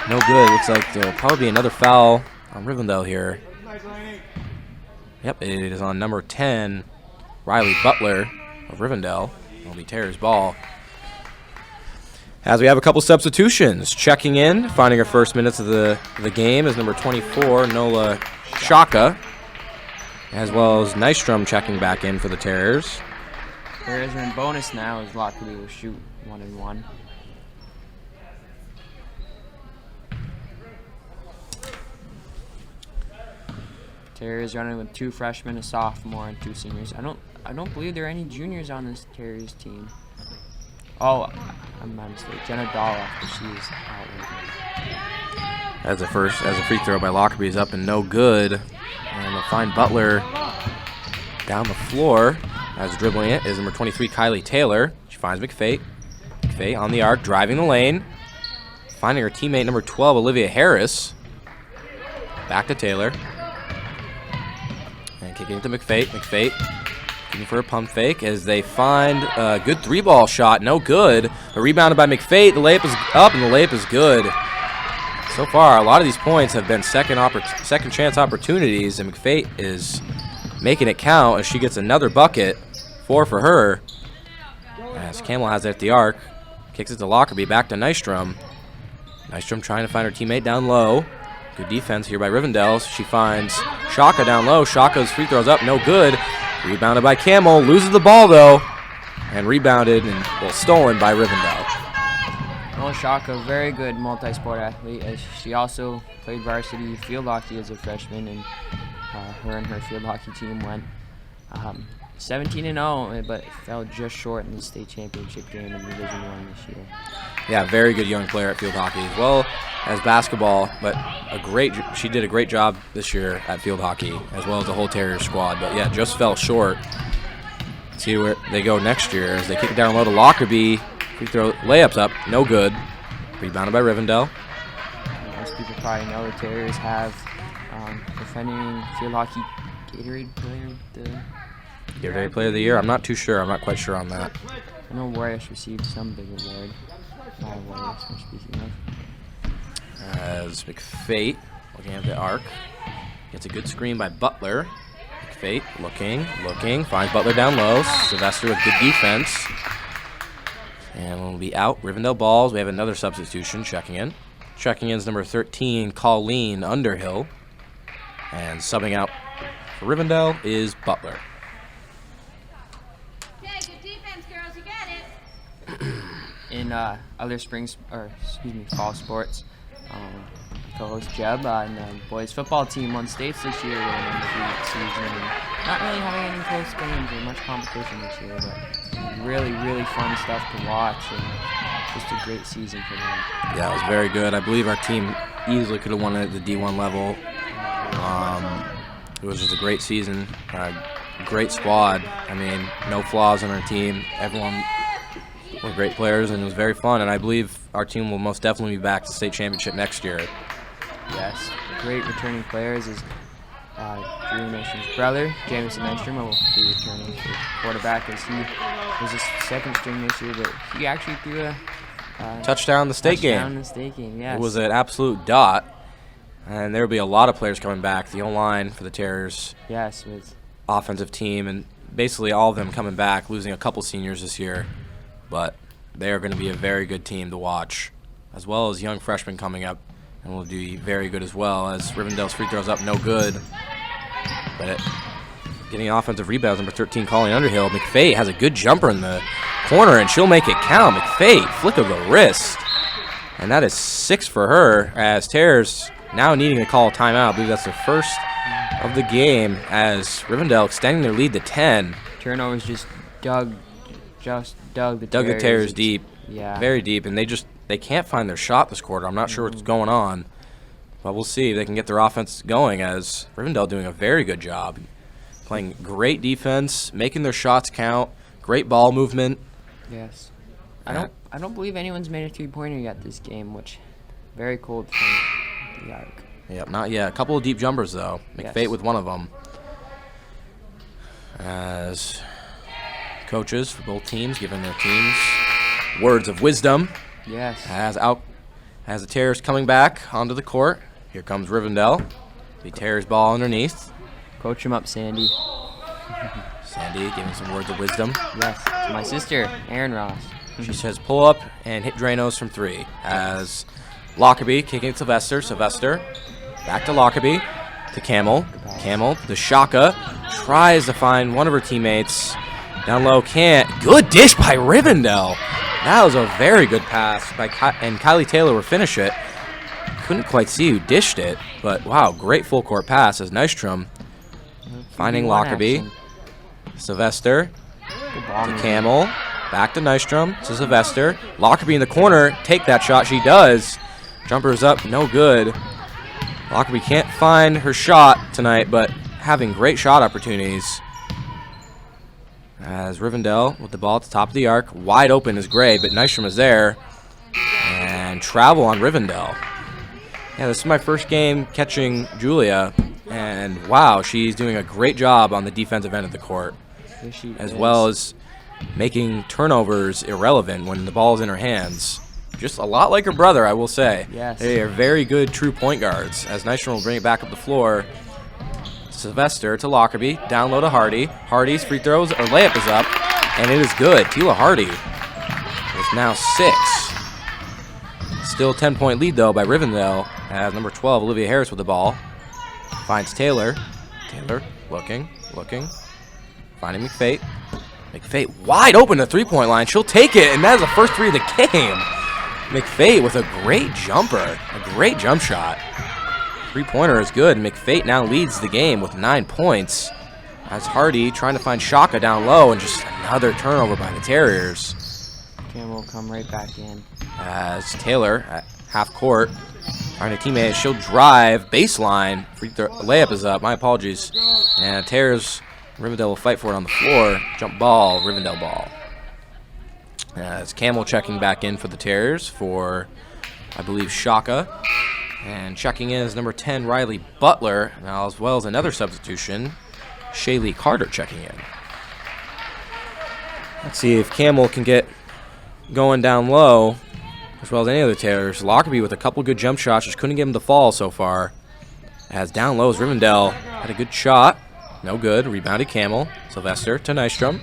no good. Looks like there'll probably be another foul on Rivendell here. Yep, it is on number 10, Riley Butler of Rivendell. It'll be Terrier's ball. As we have a couple substitutions. Checking in, finding her first minutes of the game is number 24, Nola Shaka, as well as Nystrom checking back in for the Terriers. Terriers are in bonus now as Lockerbie will shoot 1-1. Terriers running with 2 freshmen, a sophomore, and 2 seniors. I don't believe there are any juniors on this Terriers team. Oh, I'm my mistake. Jenna Doloff, but she's out right now. As a free throw by Lockerbie is up and no good. And they'll find Butler down the floor. As dribbling it is number 23, Kylie Taylor. She finds McFate. McFate on the arc, driving the lane. Finding her teammate number 12, Olivia Harris. Back to Taylor. And kicking it to McFate. McFate looking for a pump fake as they find a good 3-ball shot. No good. But rebounded by McFate. The layup is up and the layup is good. So far, a lot of these points have been second chance opportunities, and McFate is making it count as she gets another bucket. 4 for her. As Camel has it at the arc. Kicks it to Lockerbie. Back to Nystrom. Nystrom trying to find her teammate down low. Good defense here by Rivendell. She finds Shaka down low. Shaka's free throws up. No good. Rebounded by Camel. Loses the ball, though. And rebounded and, well, stolen by Rivendell. Well, Shaka, very good multi-sport athlete. As she also played varsity field hockey as a freshman, and her and her field hockey team went 17-0, but fell just short in the state championship game in Division I this year. Yeah, very good young player at field hockey as well as basketball, but she did a great job this year at field hockey as well as the whole Terrier squad. But yeah, just fell short. See where they go next year as they kick it down low to Lockerbie. Free throw layups up, no good. Rebounded by Rivendell. Most people probably know the Terriers have defending field hockey Gatorade Player of the Year. I'm not too sure. I'm not quite sure on that. I know Warriors received some big award. Warriors we're speaking of. As McFate looking at the arc. Gets a good screen by Butler. McFate looking. Finds Butler down low. Sylvester with good defense. And we'll be out. Rivendell balls. We have another substitution checking in. Checking in is number 13, Colleen Underhill. And subbing out for Rivendell is Butler. Okay, good defense, girls. You got it. In other fall sports, co-host Jeb and the boys football team won states this year going into the season. And not really having any close games or much competition this year, but really, really fun stuff to watch and just a great season for them. Yeah, it was very good. I believe our team easily could have won it at the D1 level. It was just a great season, great squad. I mean, no flaws on our team. Everyone We're great players, and it was very fun. And I believe our team will most definitely be back to state championship next year. Yes, great returning players is Julie Nation's brother, Jamison Nystrom, will be returning for quarterback, as he was his second string this year, but he actually threw a touchdown in the state game. Touchdown in the state game, yes. It was an absolute dot, and there will be a lot of players coming back. The O-line for the Terriers, yes, with offensive team, and basically all of them coming back, losing a couple seniors this year, but they are going to be a very good team to watch, as well as young freshmen coming up, and will do very good as well, as Rivendell's free throws up, no good. But getting offensive rebounds, number 13, Colleen Underhill. McFate has a good jumper in the corner, and she'll make it count. McFate, flick of the wrist. And that is 6 for her, as Terriers now needing to call a timeout. I believe that's the first of the game, as Rivendell extending their lead to 10. Turnovers just dug the Terriers deep. Yeah. Very deep, and they can't find their shot this quarter. I'm not sure what's going on, but we'll see if they can get their offense going, as Rivendell doing a very good job. Playing great defense, making their shots count, great ball movement. Yes. I don't believe anyone's made a three-pointer yet this game, which very cold from the arc. Yep, not yet. A couple of deep jumpers, though. McFate Yes. with one of them. As coaches for both teams giving their teams words of wisdom. Yes. As the Terriers coming back onto the court. Here comes Rivendell. The Terriers ball underneath. Coach him up, Sandy. Sandy giving some words of wisdom. Yes. To my sister, Erin Ross. She says pull up and hit Dranos from 3. As Lockerbie kicking it to Sylvester. Sylvester back to Lockerbie. To Camel. Camel to Shaka. Tries to find one of her teammates. Down low, can't. Good dish by Rivendell. That was a very good pass and Kylie Taylor will finish it. Couldn't quite see who dished it, but wow, great full court pass as Nystrom finding Lockerbie. Sylvester to Camel. Back to Nystrom to Sylvester. Lockerbie in the corner. Take that shot. She does. Jumper's up. No good. Lockerbie can't find her shot tonight, but having great shot opportunities. As Rivendell with the ball at the top of the arc. Wide open is Gray, but Nystrom is there. And travel on Rivendell. Yeah, this is my first game catching Julia. And wow, she's doing a great job on the defensive end of the court. Yes, she As is. well as making turnovers irrelevant when the ball is in her hands. Just a lot like her brother, I will say. Yes. They are very good true point guards. As Nystrom will bring it back up the floor. Sylvester to Lockerbie, down low to Hardy. Hardy's free throws or layup is up, and it is good. Tila Hardy is now 6. Still 10-point lead though by Rivendell. As number 12 Olivia Harris with the ball finds Taylor. Taylor looking, finding McFate. McFate wide open to 3-point line. She'll take it, and that is the first 3 of the game. McFate with a great jumper, a great jump shot. 3-pointer is good. McFate now leads the game with 9 points. As Hardy trying to find Shaka down low, and just another turnover by the Terriers. Cam will come right back in. As Taylor at half court, trying to teammate, she'll drive baseline. Free throw, layup is up. My apologies. And Terriers, Rivendell will fight for it on the floor. Jump ball, Rivendell ball. As Camel checking back in for the Terriers for, I believe, Shaka. And checking in is number 10, Riley Butler, now as well as another substitution, Shaylee Carter checking in. Let's see if Camel can get going down low, as well as any other Terriers. Lockerbie with a couple good jump shots, just couldn't get him to fall so far. As down low is Rivendell, had a good shot, no good, rebounded Camel. Sylvester to Nystrom.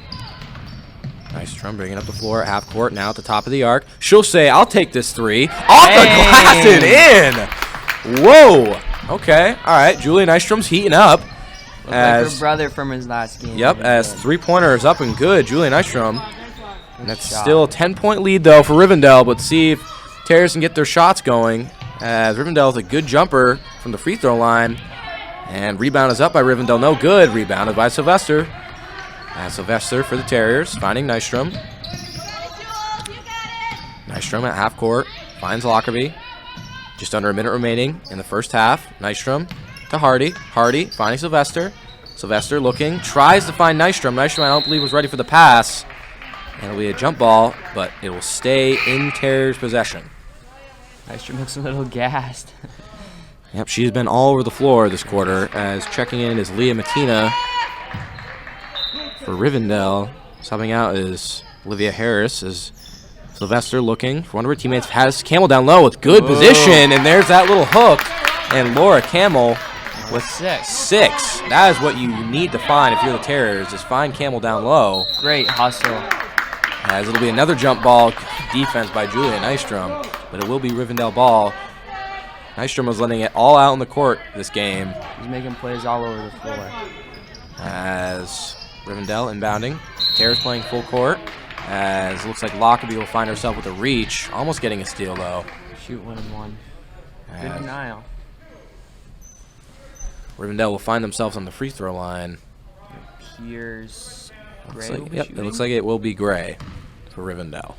Nystrom bringing up the floor at half court, now at the top of the arc. She'll say, I'll take this 3. Off the glass and in! Whoa! Okay, all right. Julia Nystrom's heating up. Looked like her brother from his last game. Yep, as 3-pointer is up and good. Julia Nystrom. And that's shot. still a 10-point lead, though, for Rivendell. But see if Terriers can get their shots going. As Rivendell is a good jumper from the free throw line. And rebound is up by Rivendell. No good. Rebounded by Sylvester. As Sylvester for the Terriers, finding Nystrom. Nystrom at half court. Finds Lockerbie. Just under a minute remaining in the first half. Nystrom to Hardy. Hardy finding Sylvester. Sylvester looking. Tries to find Nystrom. Nystrom, I don't believe, was ready for the pass. And it'll be a jump ball, but it will stay in Terror's possession. Nystrom looks a little gassed. Yep, she's been all over the floor this quarter. As checking in is Leah Matina for Rivendell. Subbing out is Olivia Harris. As Sylvester looking for one of her teammates. Has Camel down low with good position. And there's that little hook. And Laura Camel with 6. That is what you need to find if you're the Terrors, is find Camel down low. Great hustle. As it'll be another jump ball defense by Julia Nystrom. But it will be Rivendell ball. Nystrom was letting it all out on the court this game. He's making plays all over the floor. As Rivendell inbounding. Terror's playing full court. As it looks like Lockerbie will find herself with a reach. Almost getting a steal, though. Shoot 1 and 1. Good denial. Rivendell will find themselves on the free throw line. Here's Gray. It looks like it will be Gray for Rivendell.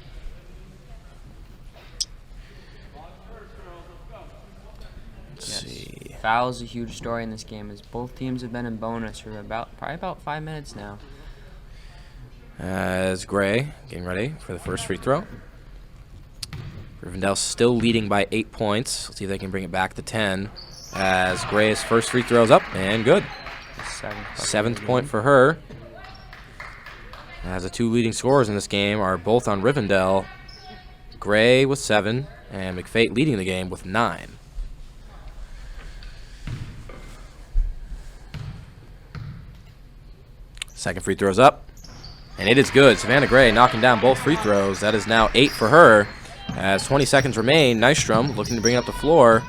Let's see. Foul's a huge story in this game, as both teams have been in bonus for probably about 5 minutes now. As Gray getting ready for the first free throw. Rivendell still leading by 8 points. Let's see if they can bring it back to 10. As Gray's first free throw is up and good. 7th point for her. As the 2 leading scorers in this game are both on Rivendell. Gray with 7 and McFate leading the game with 9. Second free throw's up. And it is good. Savannah Gray knocking down both free throws. That is now 8 for her. As 20 seconds remain, Nystrom looking to bring it up the floor.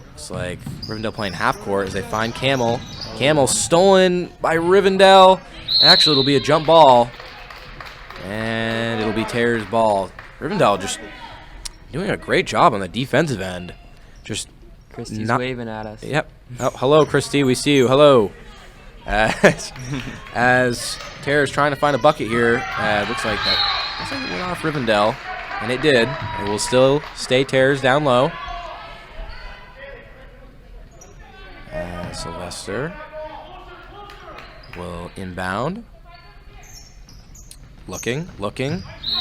Looks like Rivendell playing half court as they find Camel. Camel stolen by Rivendell. Actually, it'll be a jump ball. And it'll be Terror's ball. Rivendell just doing a great job on the defensive end. Just Christy's waving at us. Yep. Oh, hello, Christy. We see you. Hello. As Terror's trying to find a bucket here. Looks like it went off Rivendell. And it did. It will still stay Terror's down low. Sylvester will inbound. Looking.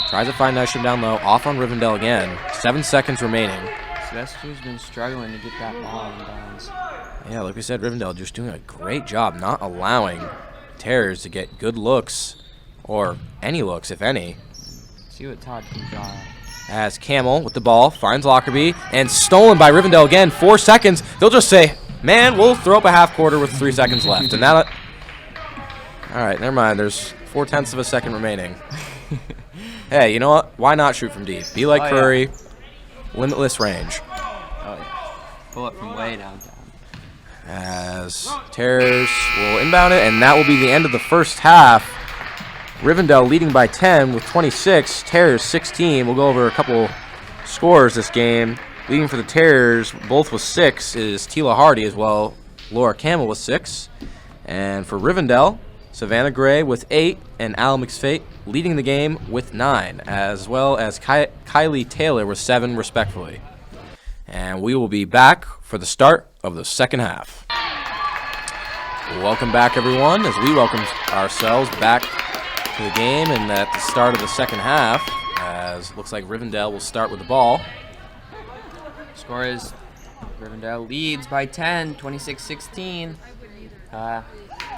Tries to find Nystrom down low. Off on Rivendell again. 7 seconds remaining. Sylvester's been struggling to get that ball in bounds. Yeah, like we said, Rivendell just doing a great job not allowing Terrors to get good looks, or any looks, if any. See what Todd can draw. As Camel with the ball finds Lockerbie, and stolen by Rivendell again. 4 seconds. They'll just say, man, we'll throw up a half quarter with 3 seconds left. And that. All right, never mind. There's 0.4 of a second remaining. Hey, you know what? Why not shoot from deep? Be like Curry. Yeah. Limitless range. Oh, yeah. Pull it from way downtown. As Terrors will inbound it, and that will be the end of the first half. Rivendell leading by 10 with 26. Terrors 16. We'll go over a couple scores this game. Leading for the Terrors, both with 6, is Tila Hardy as well. Laura Camel with 6. And for Rivendell, Savannah Gray with 8, and Al McFate leading the game with 9, as well as Kylie Taylor with 7, respectively. And we will be back for the start of the second half. Welcome back, everyone, as we welcome ourselves back to the game and at the start of the second half, as it looks like Rivendell will start with the ball. Score is Rivendell leads by 10, 26-16.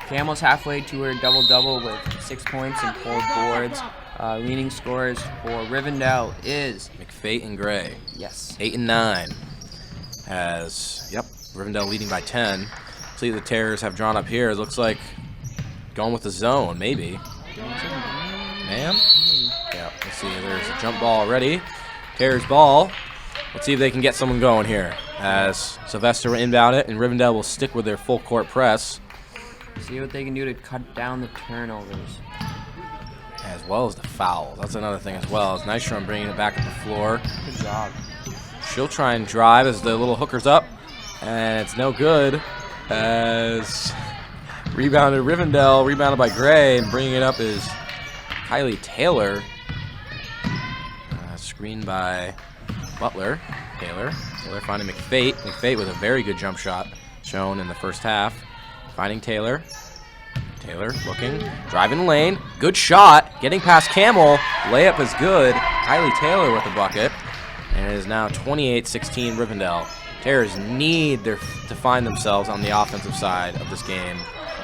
Camel's halfway to her double-double with 6 points and 4 boards. Leading scorers for Rivendell is McFate and Gray. Yes. 8 and 9. Rivendell leading by 10. See the Terrors have drawn up here. It looks like going with the zone, maybe. Ma'am? Yeah, let's see. There's a jump ball already. Terrors ball. Let's see if they can get someone going here. As Sylvester will inbound it, and Rivendell will stick with their full court press. See what they can do to cut down the turnovers. As well as the fouls. That's another thing as well. As Nystrom bringing it back up the floor. Good job. She'll try and drive as the little hooker's up. And it's no good. As rebounded Rivendell, rebounded by Gray, and bringing it up is Kylie Taylor. Screened by Butler. Taylor finding McFate. McFate with a very good jump shot shown in the first half. Finding Taylor. Taylor looking, driving the lane. Good shot, getting past Camel. Layup is good. Kylie Taylor with the bucket. And it is now 28-16 Rivendell. Terriers need to find themselves on the offensive side of this game.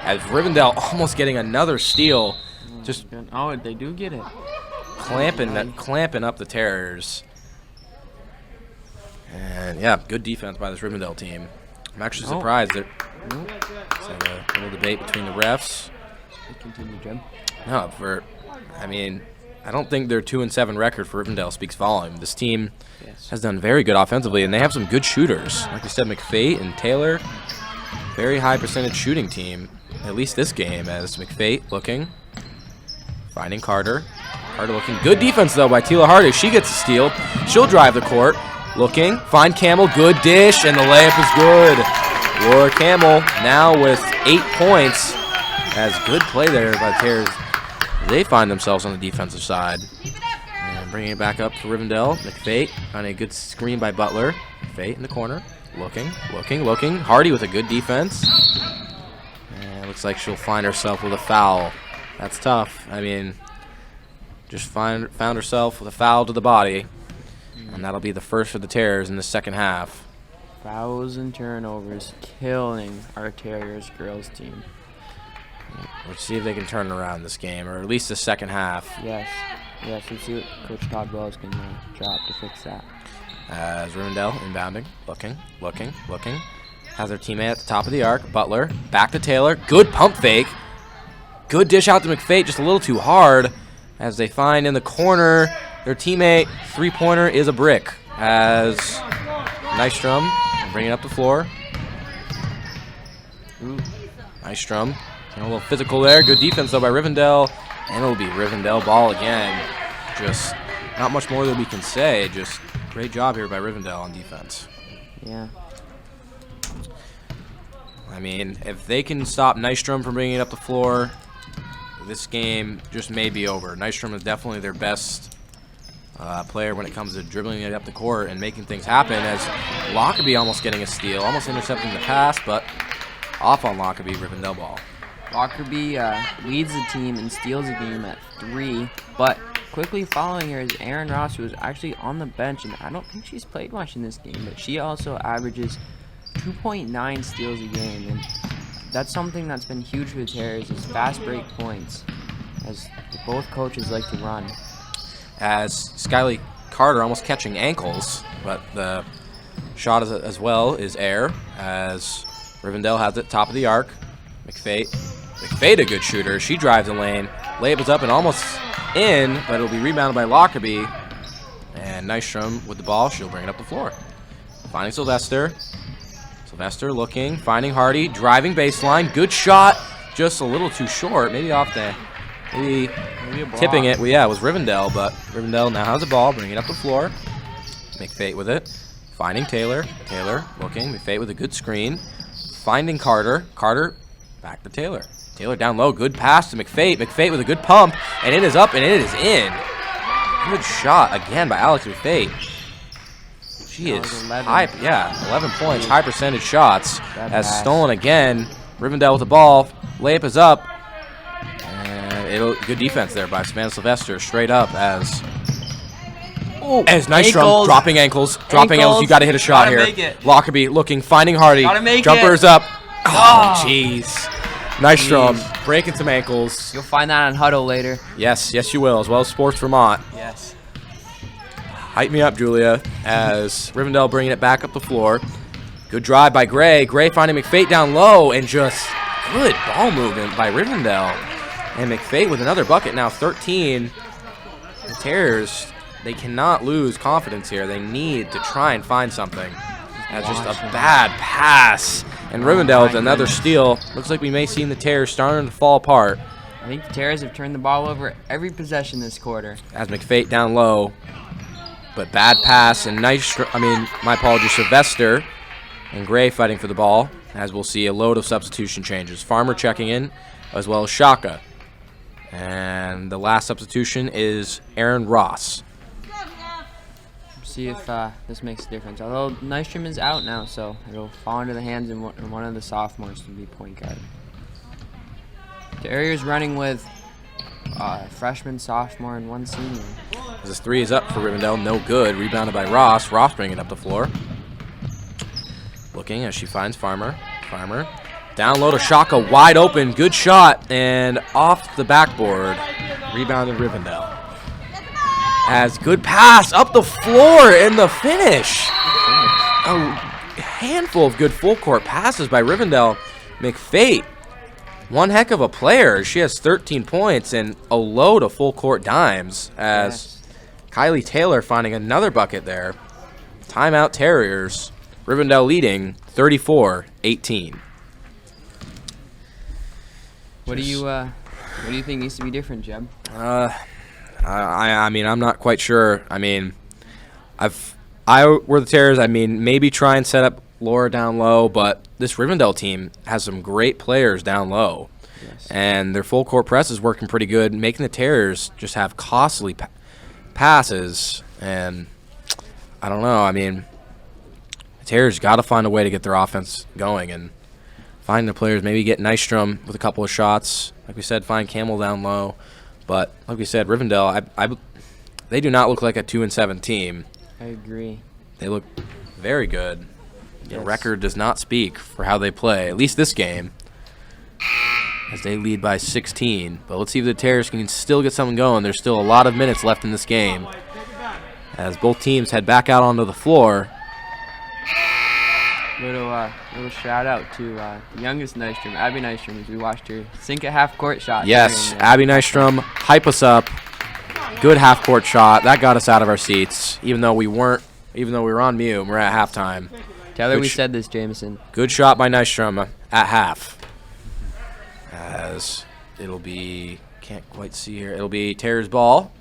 As Rivendell almost getting another steal. Just they do get it. clamping up the Terriers. And yeah, good defense by this Rivendell team. I'm actually surprised that it's like a little debate between the refs. Continue, Jim. No, I don't think their 2-7 record for Rivendell speaks volume. This team has done very good offensively, and they have some good shooters. Like you said, McFate and Taylor, very high percentage shooting team, at least this game, as McFate looking, finding Carter. Carter looking. Good defense, though, by Tila Hardy. She gets a steal. She'll drive the court. Looking. Find Camel. Good dish, and the layup is good. Laura Camel now with 8 points. As good play there by the Terriers. They find themselves on the defensive side. And bringing it back up for Rivendell. McFate on a good screen by Butler. McFate in the corner. Looking. Hardy with a good defense. And it looks like she'll find herself with a foul. That's tough. Just found herself with a foul to the body. And that'll be the first for the Terriers in the second half. Fouls and turnovers killing our Terriers girls team. Let's see if they can turn it around this game, or at least the second half. Yes, let's see what Coach Todd Wells can drop to fix that. As Rivendell inbounding, looking. Has their teammate at the top of the arc. Butler, back to Taylor. Good pump fake. Good dish out to McFate, just a little too hard. As they find in the corner, their teammate, three-pointer is a brick. As Nystrom bringing it up the floor. Nystrom. A little physical there. Good defense, though, by Rivendell. And it'll be Rivendell ball again. Just not much more that we can say. Just great job here by Rivendell on defense. Yeah. If they can stop Nystrom from bringing it up the floor, this game just may be over. Nystrom is definitely their best player when it comes to dribbling it up the court and making things happen, as Lockerbie almost getting a steal, almost intercepting the pass, but off on Lockerbie, Rivendell ball. Lockerbie leads the team and steals the game at 3, but quickly following her is Erin Ross, who is actually on the bench, and I don't think she's played much in this game, but she also averages 2.9 steals a game, and that's something that's been huge for the Terriers, is fast break points, as both coaches like to run. As Skyly Carter almost catching ankles, but the shot as well is air, as Rivendell has it top of the arc. McFate a good shooter. She drives the lane. Layup is up and almost in, but it'll be rebounded by Lockerbie. And Nystrom with the ball. She'll bring it up the floor. Finding Sylvester. Sylvester looking, finding Hardy, driving baseline. Good shot. Just a little too short. Maybe off the... Maybe tipping it. Well, yeah, it was Rivendell, but Rivendell now has the ball. Bring it up the floor. McFate with it. Finding Taylor. Taylor looking. McFate with a good screen. Finding Carter. Carter back to Taylor. Taylor down low. Good pass to McFate. McFate with a good pump. And it is up and it is in. Good shot again by Alex McFate. She is 11. high. Yeah, 11 points. High percentage shots. As stolen again. Rivendell with the ball. Layup is up. And good defense there by Savannah Sylvester. Straight up as Nystrom dropping ankles. You got to hit a shot here. Lockerbie looking, finding Hardy. Jumpers up. Oh, jeez. Nystrom breaking some ankles. You'll find that on Huddle later. Yes, you will, as well as Sports Vermont. Yes. Hype me up, Julia, as Rivendell bringing it back up the floor. Good drive by Gray. Gray finding McFate down low, and just good ball movement by Rivendell. And McFate with another bucket, now 13. The Terriers, they cannot lose confidence here. They need to try and find something. That's just a bad pass. And Rivendell with another steal. Looks like we may see the Terriers starting to fall apart. I think the Terriers have turned the ball over every possession this quarter. As McFate down low. But bad pass and Sylvester and Gray fighting for the ball. As we'll see a load of substitution changes. Farmer checking in, as well as Shaka. And the last substitution is Erin Ross. See if this makes a difference. Although Nystrom is out now, so it'll fall into the hands of one of the sophomores to be point guard. Terriers running with freshman, sophomore, and one senior. This 3 is up for Rivendell. No good. Rebounded by Ross. Ross bringing it up the floor. Looking as she finds Farmer. Farmer. Down low to Shaka. Wide open. Good shot. And off the backboard. Rebounded Rivendell. As good pass up the floor in the finish. A handful of good full court passes by Rivendell. McFate, one heck of a player. She has 13 points and a load of full court dimes as Kylie Taylor finding another bucket there. Timeout Terriers. Rivendell leading 34-18. What do you think needs to be different, Jeb? I mean, I'm not quite sure. I mean, I were the Terriers. I mean, maybe try and set up Laura down low, but this Rivendell team has some great players down low. Yes. And their full court press is working pretty good, making the Terriers just have costly passes. And I don't know. I mean, the Terriers got to find a way to get their offense going and find the players. Maybe get Nystrom with a couple of shots. Like we said, find Camel down low. But like we said, Rivendell, they do not look like a 2-7 team. I agree. They look very good. The Yes. record does not speak for how they play, at least this game, as they lead by 16. But let's see if the Terriers can still get something going. There's still a lot of minutes left in this game as both teams head back out onto the floor. Little shout out to the youngest Nystrom, Abby Nystrom, as we watched her sink a half court shot. Yes, Abby Nystrom, hype us up. Good half court shot. That got us out of our seats, even though we were on mute. We're at halftime. Tell her Good we said this, Jameson. Good shot by Nystrom at half. As it'll be, can't quite see here. It'll be Terriers' ball.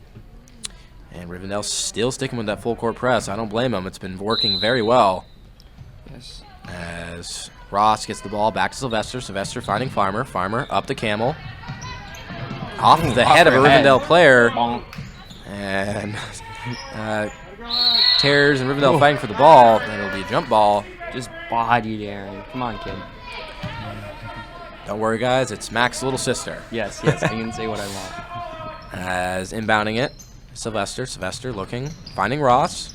And Rivendell still sticking with that full court press. I don't blame him. It's been working very well. Yes. As Ross gets the ball back to Sylvester. Sylvester finding Farmer. Farmer up to Camel. Off the head of a Rivendell player. Bonk. And Terriers and Rivendell fighting for the ball. And it'll be a jump ball. Just bodied Aaron. Come on, kid. Don't worry, guys. It's Mac's little sister. Yes, I can say what I want. As inbounding it, Sylvester looking, finding Ross.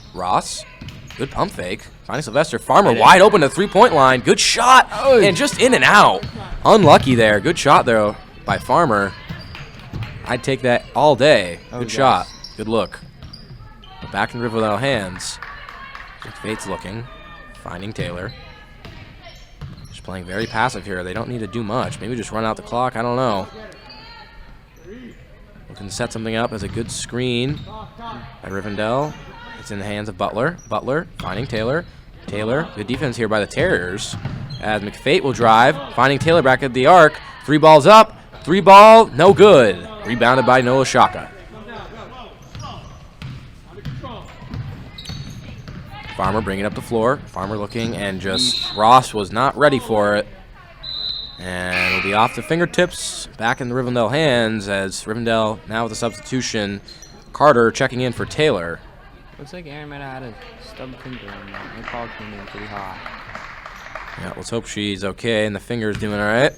Good pump fake. Finding Sylvester. Farmer wide open to three-point line. Good shot. And just in and out. Unlucky there. Good shot, though, by Farmer. I'd take that all day. Good shot. Good look. But back in Rivendell hands. Fate's looking. Finding Taylor. Just playing very passive here. They don't need to do much. Maybe just run out the clock. I don't know. Looking to set something up as a good screen by Rivendell. It's in the hands of Butler. Butler finding Taylor. Taylor, good defense here by the Terriers. As McFate will drive, finding Taylor back at the arc. 3 balls up. 3 ball, no good. Rebounded by Noah Shaka. Farmer bringing up the floor. Farmer looking, and just Ross was not ready for it. And it'll be off the fingertips, back in the Rivendell hands as Rivendell now with a substitution. Carter checking in for Taylor. Looks like Aaron might have had a stub finger on that. My ball came in pretty hot. Yeah, let's hope she's okay and the finger's doing all right.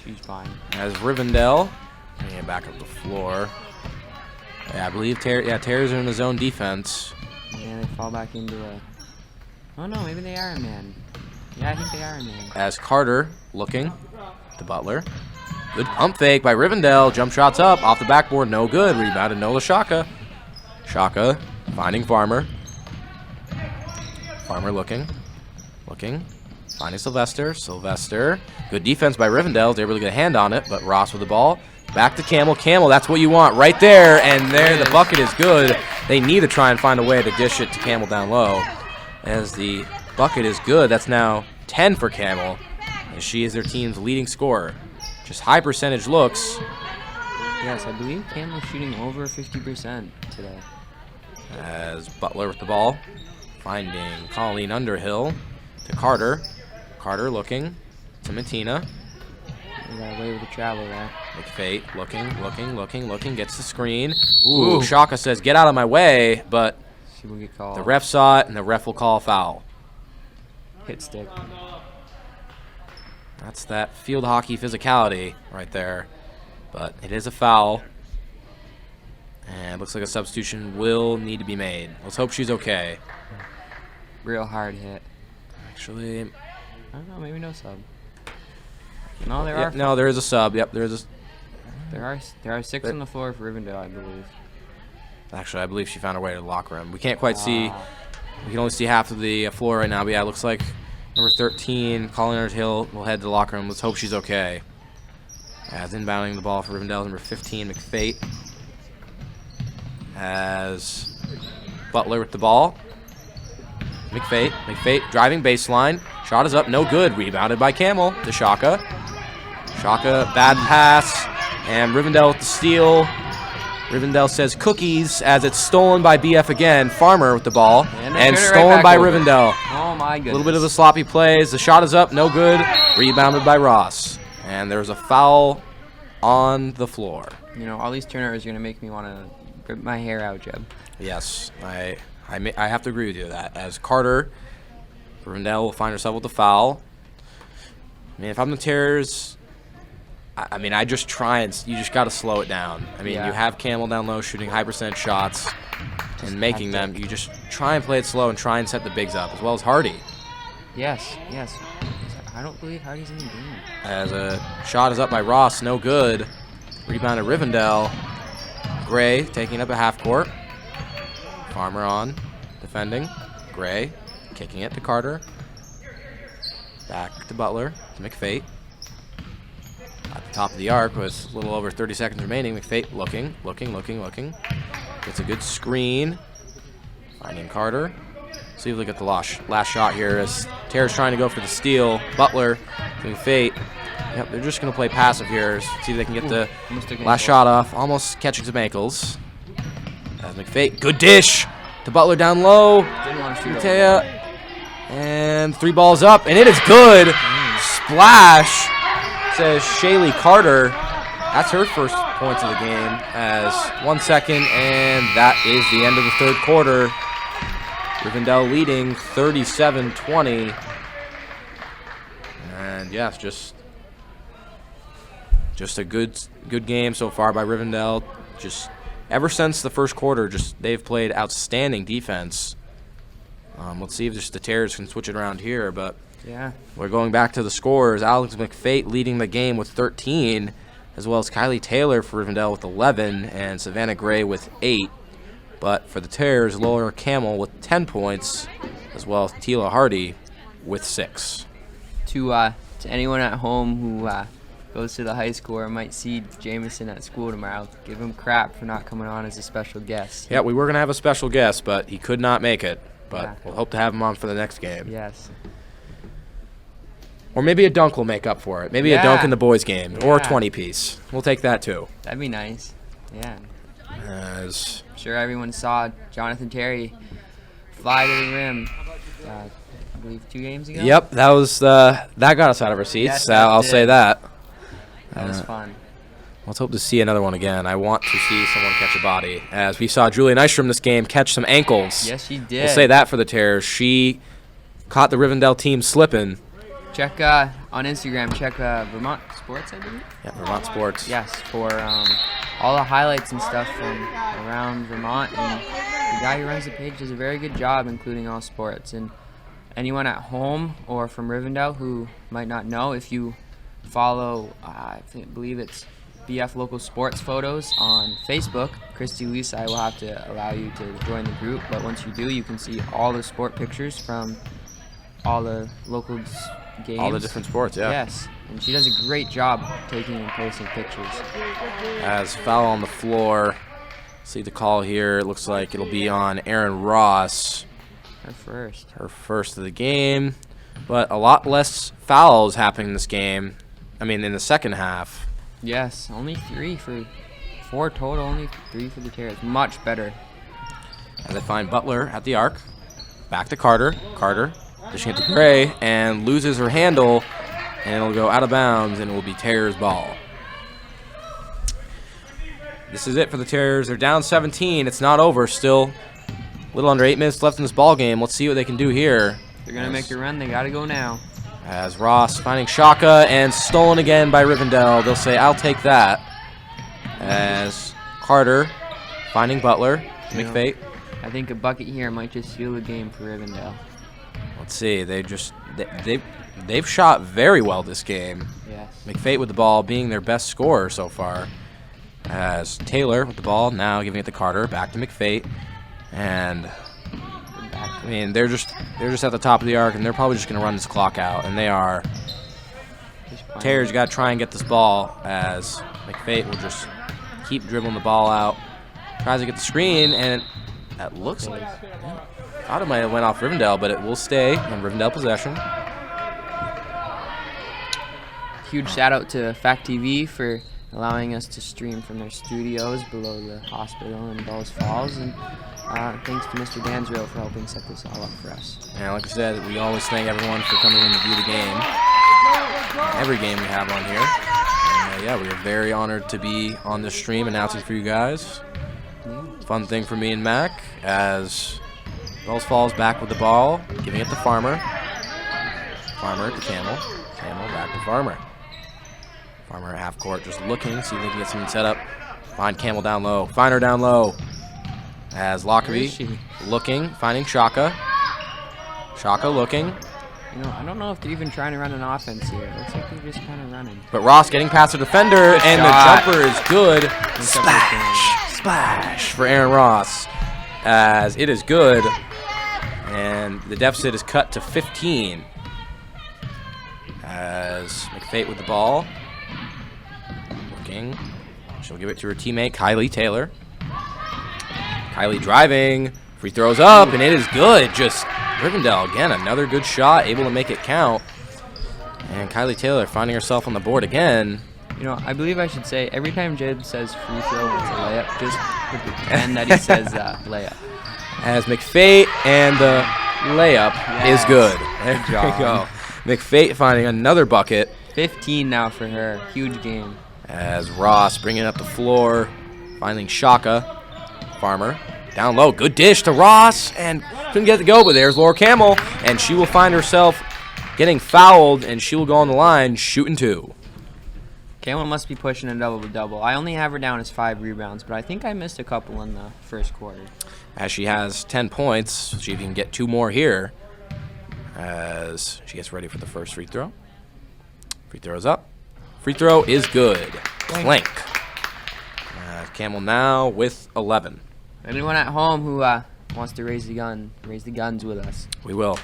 She's fine. As Rivendell bringing it back up the floor. Yeah, I believe Terriers are in the zone defense. Yeah, they fall back into a... Oh no, maybe they are a man. Yeah, I think they are a man. As Carter looking to Butler. Good pump fake by Rivendell. Jump shots up, off the backboard, no good. Rebounded Nola Shaka. Shaka finding Farmer. Farmer looking. Finding Sylvester. Good defense by Rivendell. They really get a hand on it, but Ross with the ball. Back to Camel. Camel, that's what you want right there. And there, the bucket is good. They need to try and find a way to dish it to Camel down low. As the bucket is good, that's now 10 for Camel. And she is their team's leading scorer. Just high percentage looks. Yes, I believe Camel's shooting over 50% today. As Butler with the ball. Finding Colleen Underhill to Carter. Carter looking to Matina. They got away with the travel there. McFate looking, gets the screen. Ooh, Shaka says, get out of my way, but She will get called. the ref saw it, and the ref will call a foul. Hit stick. That's that field hockey physicality right there. But it is a foul. And it looks like a substitution will need to be made. Let's hope she's okay. Real hard hit. Actually, I don't know, maybe no sub. No, there yeah, are. no, there is a sub. Yep, there is a. There are 6 on the floor for Rivendell, I believe. Actually, I believe she found her way to the locker room. We can't quite see. We can only see half of the floor right now. But yeah, it looks like number 13, Colin Hill, will head to the locker room. Let's hope she's okay. As inbounding the ball for Rivendell, number 15, McFate. As Butler with the ball. McFate driving baseline. Shot is up, no good. Rebounded by Camel to Shaka. Shaka, bad pass. And Rivendell with the steal. Rivendell says cookies as it's stolen by BF again. Farmer with the ball. And stolen by Rivendell. Oh my goodness. A little bit of the sloppy plays. The shot is up, no good. Rebounded by Ross. And there's a foul on the floor. You know, all these turnovers are going to make me want to rip my hair out, Jeb. Yes, I have to agree with you with that. As Carter, Rivendell will find herself with the foul. I mean, if I'm the Terrors, I just try and you just got to slow it down. I mean, Yeah. you have Camel down low shooting high percent shots and making them. You just try and play it slow and try and set the bigs up, as well as Hardy. Yes. I don't believe Hardy's in the game. As a shot is up by Ross, no good. Rebounded Rivendell. Gray taking up a half court. Farmer on, defending. Gray kicking it to Carter. Back to Butler, to McFate. At the top of the arc with a little over 30 seconds remaining. McFate looking. Gets a good screen. Finding Carter. See if we get the last shot here as Terra's trying to go for the steal. Butler to McFate. Yep, they're just going to play passive here. See if they can get the last shot off. Almost catching some ankles. As McFate, good dish to Butler down low. Didn't want to shoot Matea, and 3 balls up, and it is good. Splash, says Shaylee Carter. That's her first points of the game as 1 second, and that is the end of the third quarter. Rivendell leading 37-20. And yes, just a good game so far by Rivendell. Just ever since the first quarter, they've played outstanding defense. Let's see if just the Terrors can switch it around here, but Yeah. we're going back to the scores. Alex McFate leading the game with 13, as well as Kylie Taylor for Rivendell with 11, and Savannah Gray with 8. But for the Terrors, Laura Camel with 10 points, as well as Tila Hardy with 6. To anyone at home who goes to the high school or might see Jameson at school tomorrow, give him crap for not coming on as a special guest. Yeah, we were going to have a special guest, but he could not make it. But Yeah. we'll hope to have him on for the next game. Yes. Or maybe a dunk will make up for it. Maybe a Yeah. dunk in the boys' game, or a Yeah. 20-piece. We'll take that too. That'd be nice. Yeah. As I'm sure everyone saw Jonathan Terry fly to the rim. I believe 2 games ago. Yep, that was that got us out of our seats. Yes, that I'll did. say that. That was fun. Let's hope to see another one again. I want to see someone catch a body. As we saw Julia Nystrom this game catch some ankles. Yes, she did. We'll say that for the Terrors. She caught the Rivendell team slipping. Check on Instagram. Check Vermont Sports, I believe. Yeah, Vermont Sports. Yes, for all the highlights and stuff from around Vermont. And the guy who runs the page does a very good job, including all sports. And anyone at home or from Rivendell who might not know, if you follow, I believe it's BF Local Sports Photos on Facebook, Christy Lisa, I will have to allow you to join the group. But once you do, you can see all the sport pictures from all the local games. All the different sports, yeah. Yes, and she does a great job taking and posting pictures. As foul on the floor. See the call here. It looks like it'll be on Aaron Ross. Her first. Her first of the game. But a lot less fouls happening in this game. I mean, in the second half. Yes, only 3 for 4 total, only 3 for the Terrors. Much better. As they find Butler at the arc. Back to Carter. Carter dishing it to Gray and loses her handle. And it'll go out of bounds and it will be Terrors' ball. This is it for the Terrors. They're down 17. It's not over. Still a little under 8 minutes left in this ball game. Let's see what they can do here. They're going to make the run. They got to go now. As Ross finding Shaka and stolen again by Rivendell. They'll say, I'll take that. As Carter finding Butler. McFate. I think a bucket here might just seal the game for Rivendell. Let's see. They've shot very well this game. Yes. McFate with the ball being their best scorer so far. As Taylor with the ball, now giving it to Carter. Back to McFate. And I mean, they're just at the top of the arc, and they're probably just going to run this clock out. And they are. Taylor's got to try and get this ball, as McFate will just keep dribbling the ball out. Tries to get the screen, and that looks like thought it might have went off Rivendell, but it will stay in Rivendell possession. Huge shout out to Fact TV for allowing us to stream from their studios below the hospital in Bells Falls, and thanks to Mr. Dansville for helping set this all up for us. And like I said, we always thank everyone for coming in to view the game. Every game we have on here. And, yeah, we are very honored to be on this stream announcing for you guys. Fun thing for me and Mac, as Bells Falls back with the ball, giving it to Farmer. Farmer to Camel. Camel back to Farmer. Farmer at half court just looking, see if they can get something set up. Find Camel down low. Find her down low. As Lockerbie looking, finding Shaka. Shaka looking. You know, I don't know if they're even trying to run an offense here. It looks like they're just kind of running. But Ross getting past the defender, and the jumper is good. Splash! Splash for Aaron Ross, as it is good. And the deficit is cut to 15. As McFate with the ball. Looking. She'll give it to her teammate, Kylie Taylor. Kylie driving. Free throws up, and it is good. Just Rivendell, again, another good shot, able to make it count. And Kylie Taylor finding herself on the board again. You know, I believe I should say, every time Jed says free throw, it's a layup. Just pretend that he says layup. As McFate, and the layup is good. There Good job. we go. McFate finding another bucket. 15 now for her. Huge game. As Ross bringing up the floor, finding Shaka. Farmer down low. Good dish to Ross, and couldn't get it to go, but there's Laura Camel, and she will find herself getting fouled, and she will go on the line shooting 2. Camel must be pushing a double-double. I only have her down as 5 rebounds, but I think I missed a couple in the first quarter. As she has 10 points, see if you can get 2 more here. As she gets ready for the first free throw. Free throw is up. Free throw is good. Clink. Camel now with 11. Anyone at home who wants to raise the guns with us. We will.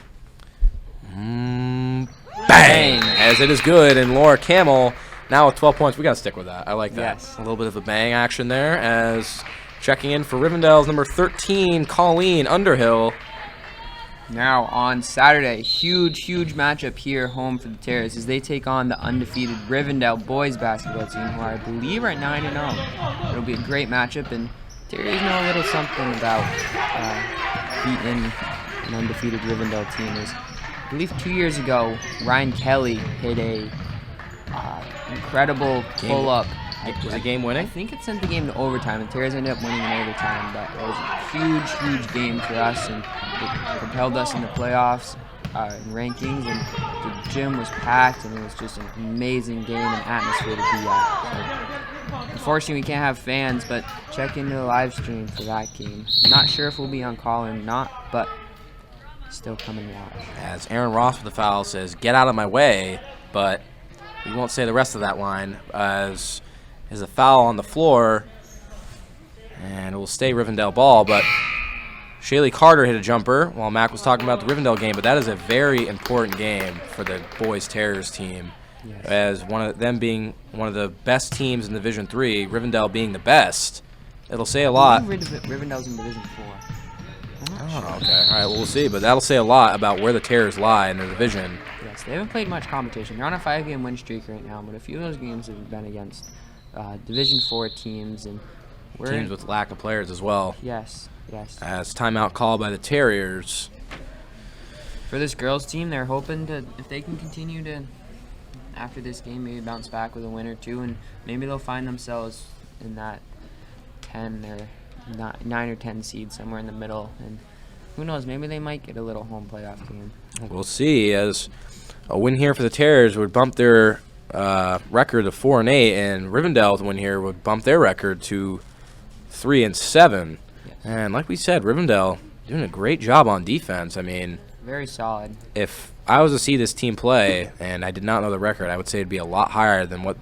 Bang! As it is good, and Laura Camel now with 12 points. We got to stick with that. I like that. Yes. A little bit of a bang action there, as checking in for Rivendell's number 13, Colleen Underhill. Now on Saturday, huge matchup here home for the Terrace as they take on the undefeated Rivendell boys basketball team, who I believe are 9-0. It'll be a great matchup, and Terry's know a little something about beating an undefeated Rivendell team. I believe 2 years ago, Ryan Kelly hit a incredible pull-up. Was it game winning? I think it sent the game to overtime, and Terrace ended up winning in overtime. But it was a huge game for us, and it propelled us in the playoffs and rankings. And the gym was packed, and it was just an amazing game and atmosphere to be at. So, unfortunately, we can't have fans, but check into the live stream for that game. I'm not sure if we'll be on call or not, but still come and watch. As Aaron Ross with the foul says, "Get out of my way," but we won't say the rest of that line, as is a foul on the floor, and it will stay Rivendell ball. But Shaylee Carter hit a jumper while Mac was talking about the Rivendell game, but that is a very important game for the boys Terrors team. Yes. As one of them being one of the best teams in Division 3, Rivendell being the best, it'll say a lot. Rivendell's in Division 4. Oh, okay. All right, well, we'll see, but that'll say a lot about where the Terrors lie in their division. Yes, they haven't played much competition. They're on a 5-game win streak right now, but a few of those games have been against Division 4 teams, and Teams with lack of players as well. Yes. As timeout called by the Terriers. For this girls team, they're hoping to, if they can continue to, after this game, maybe bounce back with a win or two, and maybe they'll find themselves in that 10 or 9 or 10 seed somewhere in the middle, and who knows, maybe they might get a little home playoff game. We'll see, as A win here for the Terriers would bump their record to 4-8, and Rivendell's win here would bump their record to 3-7. Yes. And like we said, Rivendell doing a great job on defense. I mean, Very solid. if I was to see this team play and I did not know the record, I would say it'd be a lot higher than what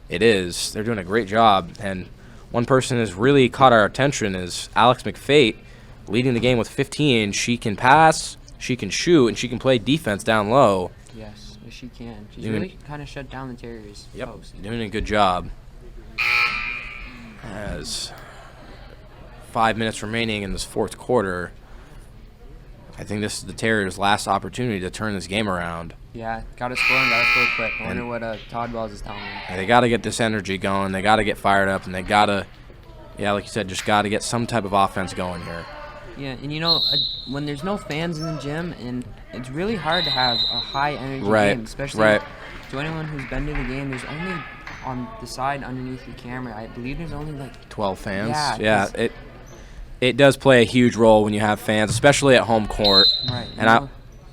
it is. They're doing a great job, and one person has really caught our attention is Alex McFate, leading the game with 15. She can pass, she can shoot, and she can play defense down low. Yes, she can. She's Doing- really kind of shut down the Terriers. Post. Doing a good job. As 5 minutes remaining in this fourth quarter, I think this is the Terriers' last opportunity to turn this game around. Yeah, got to score and got to score quick. I wonder what Todd Wells is telling them. And they got to get this energy going. They got to get fired up, and they got to, like you said, just got to get some type of offense going here. Yeah, and when there's no fans in the gym, and it's really hard to have a high energy game, especially to anyone who's been to the game. There's only on the side underneath the camera, I believe there's only like 12 fans. Yeah, It does play a huge role when you have fans, especially at home court. Right. And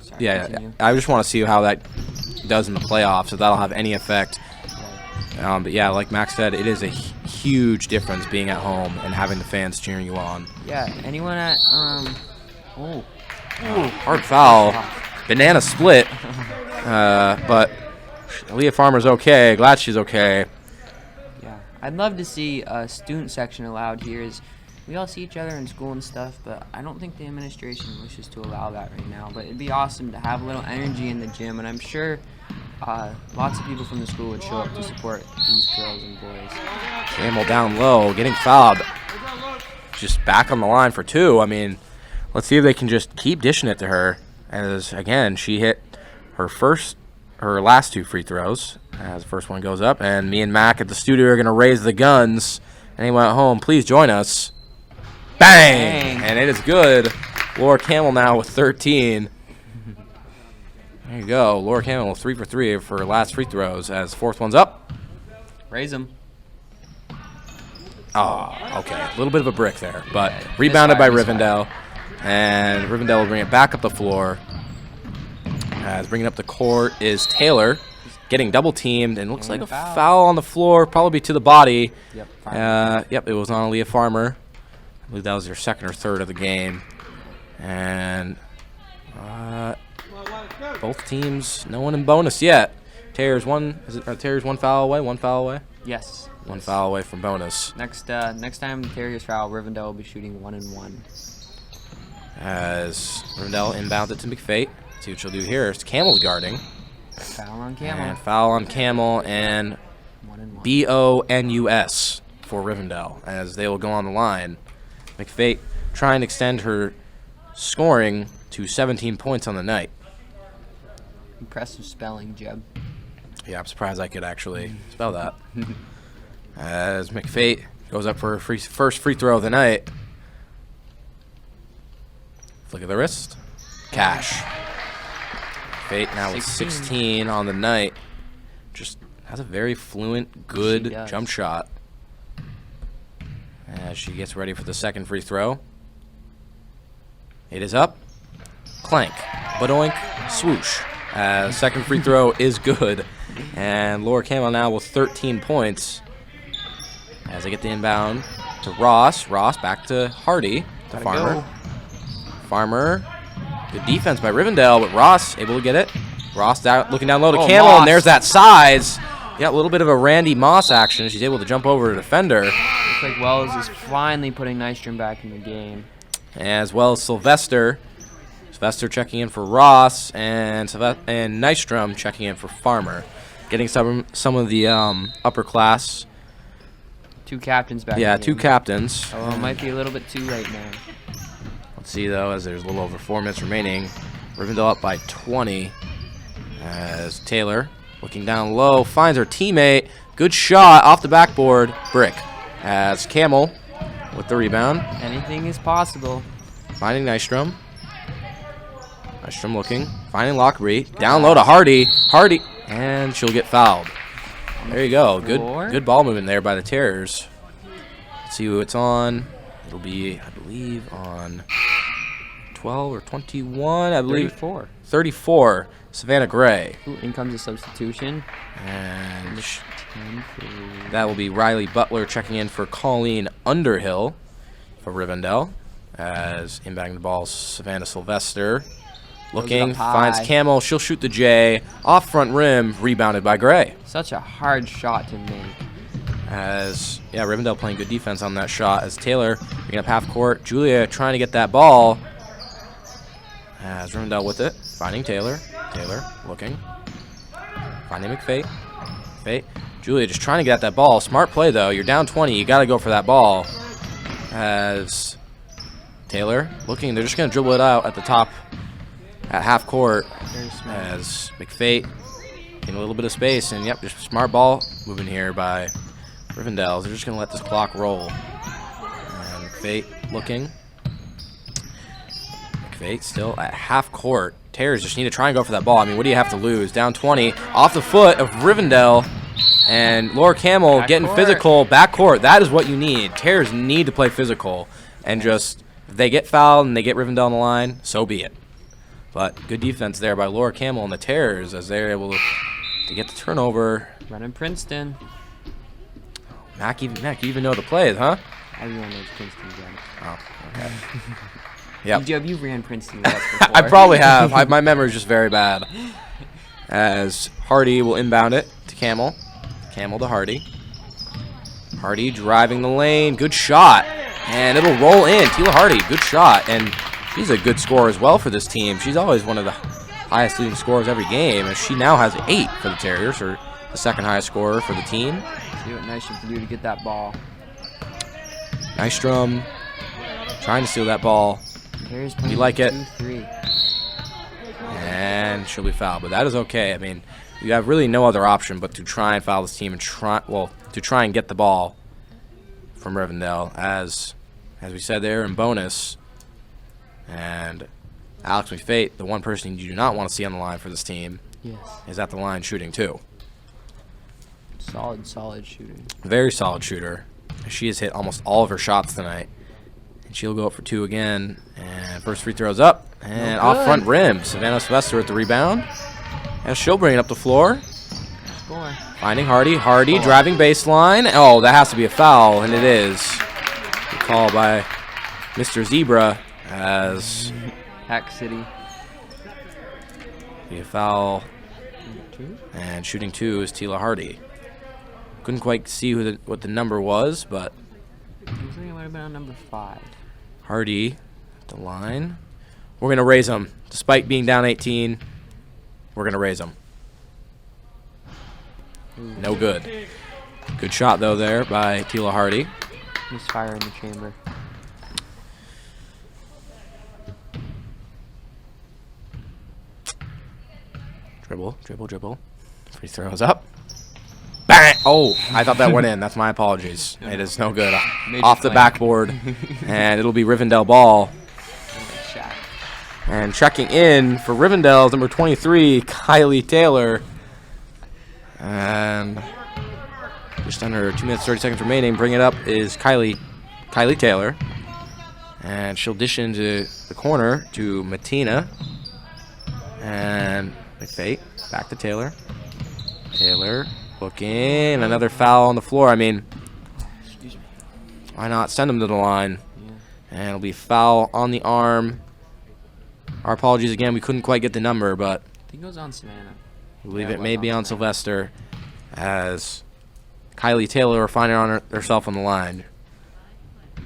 Continue. I just want to see how that does in the playoffs, if that'll have any effect. But yeah, like Max said, it is a huge difference being at home and having the fans cheering you on. Yeah, anyone at Hard foul, banana split. But Leah Farmer's okay. Glad she's okay. Yeah, I'd love to see a student section allowed here. We all see each other in school and stuff, but I don't think the administration wishes to allow that right now. But it'd be awesome to have a little energy in the gym, and I'm sure lots of people from the school would show up to support these girls and boys. Camel down low, getting fouled. Just back on the line for two. I mean, let's see if they can just keep dishing it to her. As again, she hit her last two free throws. As the first one goes up, and me and Mac at the studio are gonna raise the guns. Anyone at home, please join us. Bang! And it is good. Laura Camel now with 13. There you go. Laura Camel 3 for 3 for her last free throws as fourth one's up. Raise them. Oh, okay. A little bit of a brick there, but rebounded by Rivendell. And Rivendell will bring it back up the floor. As bringing up the court is Taylor, getting double teamed, and looks like a foul on the floor, probably to the body. Yep. It was on Aaliyah Farmer. I believe that was their second or third of the game. And both teams, no one in bonus yet. Terriers one foul away? One foul away? Yes. One foul away from bonus. Next time the Terriers foul, Rivendell will be shooting 1-1. As Rivendell inbounds it to McFate. See what she'll do here. It's Camel's guarding. Foul on Camel. And foul on Camel and 1-1. BONUS for Rivendell as they will go on the line. McFate trying to extend her scoring to 17 points on the night. Impressive spelling, Jeb. Yeah, I'm surprised I could actually spell that. As McFate goes up for her first free throw of the night. Flick of the wrist. Cash. Fate now with 16 on the night. Just has a very fluent, good jump shot. As she gets ready for the second free throw. It is up. Clank. Badoink. Swoosh. Second free throw is good. And Laura Camel now with 13 points. As they get the inbound to Ross. Ross back to Hardy. To Farmer. Farmer. Good defense by Rivendell, but Ross able to get it. Ross looking down low to Camel, Moss. and there's that size. Yeah, a little bit of a Randy Moss action. She's able to jump over a defender. Looks like Wells is finally putting Nystrom back in the game. As well as Sylvester. Sylvester checking in for Ross, and Nystrom checking in for Farmer. Getting some of the upper class. Two captains back. Yeah, in the two game. captains. Oh, it might be a little bit too late now. Let's see, though, as there's a little over 4 minutes remaining. Rivendell up by 20. As Taylor, looking down low, finds her teammate. Good shot off the backboard. Brick. As Camel with the rebound. Anything is possible. Finding Nystrom. Nystrom looking. Finding Lockery. Down low to Hardy. Hardy. And she'll get fouled. There you go. Good ball movement there by the Terriers. Let's see who it's on. It'll be, I believe, on 12 or 21, I believe. 34. 34, Savannah Gray. Ooh, in comes a substitution. And 10 for that will be Riley Butler checking in for Colleen Underhill for Rivendell. As inbounding the ball, Savannah Sylvester. Looking, up high. finds Camel. She'll shoot the J. Off front rim, rebounded by Gray. Such a hard shot to make. As, yeah, Rivendell playing good defense on that shot. As Taylor bringing up half court. Julia trying to get that ball. As Rivendell with it. Finding Taylor. Taylor looking. Finding McFate. McFate. Julia just trying to get at that ball. Smart play, though. You're down 20. You got to go for that ball. As Taylor looking. They're just going to dribble it out at the top at half court. Very smart. As McFate in a little bit of space. And, yep, just smart ball moving here by Rivendell. They're just going to let this clock roll. And McFate looking. McFate still at half court. Tears just need to try and go for that ball. I mean, what do you have to lose? Down 20. Off the foot of Rivendell. And Laura Camel Back getting court. physical. Backcourt. That is what you need. Tears need to play physical. And just, if they get fouled and they get Rivendell on the line, so be it. But good defense there by Laura Camel and the Terrors as they're able to get the turnover. Running Princeton. Mac, you even know the plays, huh? Everyone knows Princeton, Jen. Oh, okay. Yep. You ran Princeton with us before. I probably have. My memory is just very bad. As Hardy will inbound it to Camel. Camel to Hardy. Hardy driving the lane. Good shot. And it'll roll in. Tila Hardy, good shot. And she's a good scorer as well for this team. She's always one of the highest leading scorers every game. And she now has 8 for the Terriers, or the second highest scorer for the team. See what Nystrom can do to get that ball. Nystrom trying to steal that ball. Here's You like it? 2-3. And she'll be fouled, but that is okay. I mean, you have really no other option but to try and foul this team and to try and get the ball from Rivendell, as we said there in bonus. And Alex McFate, the one person you do not want to see on the line for this team, Yes. is at the line shooting too. Solid shooter. Very solid shooter. She has hit almost all of her shots tonight. And she'll go up for 2 again. And first free throw's up. And No off good. front rim. Savannah Sylvester with the rebound. And she'll bring it up the floor. Score. Finding Hardy. Hardy driving baseline. Oh, that has to be a foul, and it is. Good call by Mr. Zebra as Hack City. the foul. 2. And shooting 2 is Tila Hardy. Couldn't quite see what the number was, but Looks like it might have been on number 5. Hardy at the line. We're going to raise them. Despite being down 18, we're going to raise them. No good. Good shot, though, there by Tila Hardy. Misfire in the chamber. Dribble. Free throws up. Bang! Oh, I thought that went in. That's my apologies. It is no good. Major Off the play. backboard. And it'll be Rivendell ball. Shot. And checking in for Rivendell, number 23, Kylie Taylor. And just under 2 minutes, 30 seconds remaining. Bring it up is Kylie Taylor. And she'll dish into the corner to Matina. And McFate back to Taylor. Taylor looking. Another foul on the floor. I mean, Excuse me. why not send him to the line? Yeah. And it'll be foul on the arm. Our apologies again. We couldn't quite get the number, but I think it was on Savannah. I believe Yeah, it it may was be on on Sylvester, as Kylie Taylor will find herself on the line,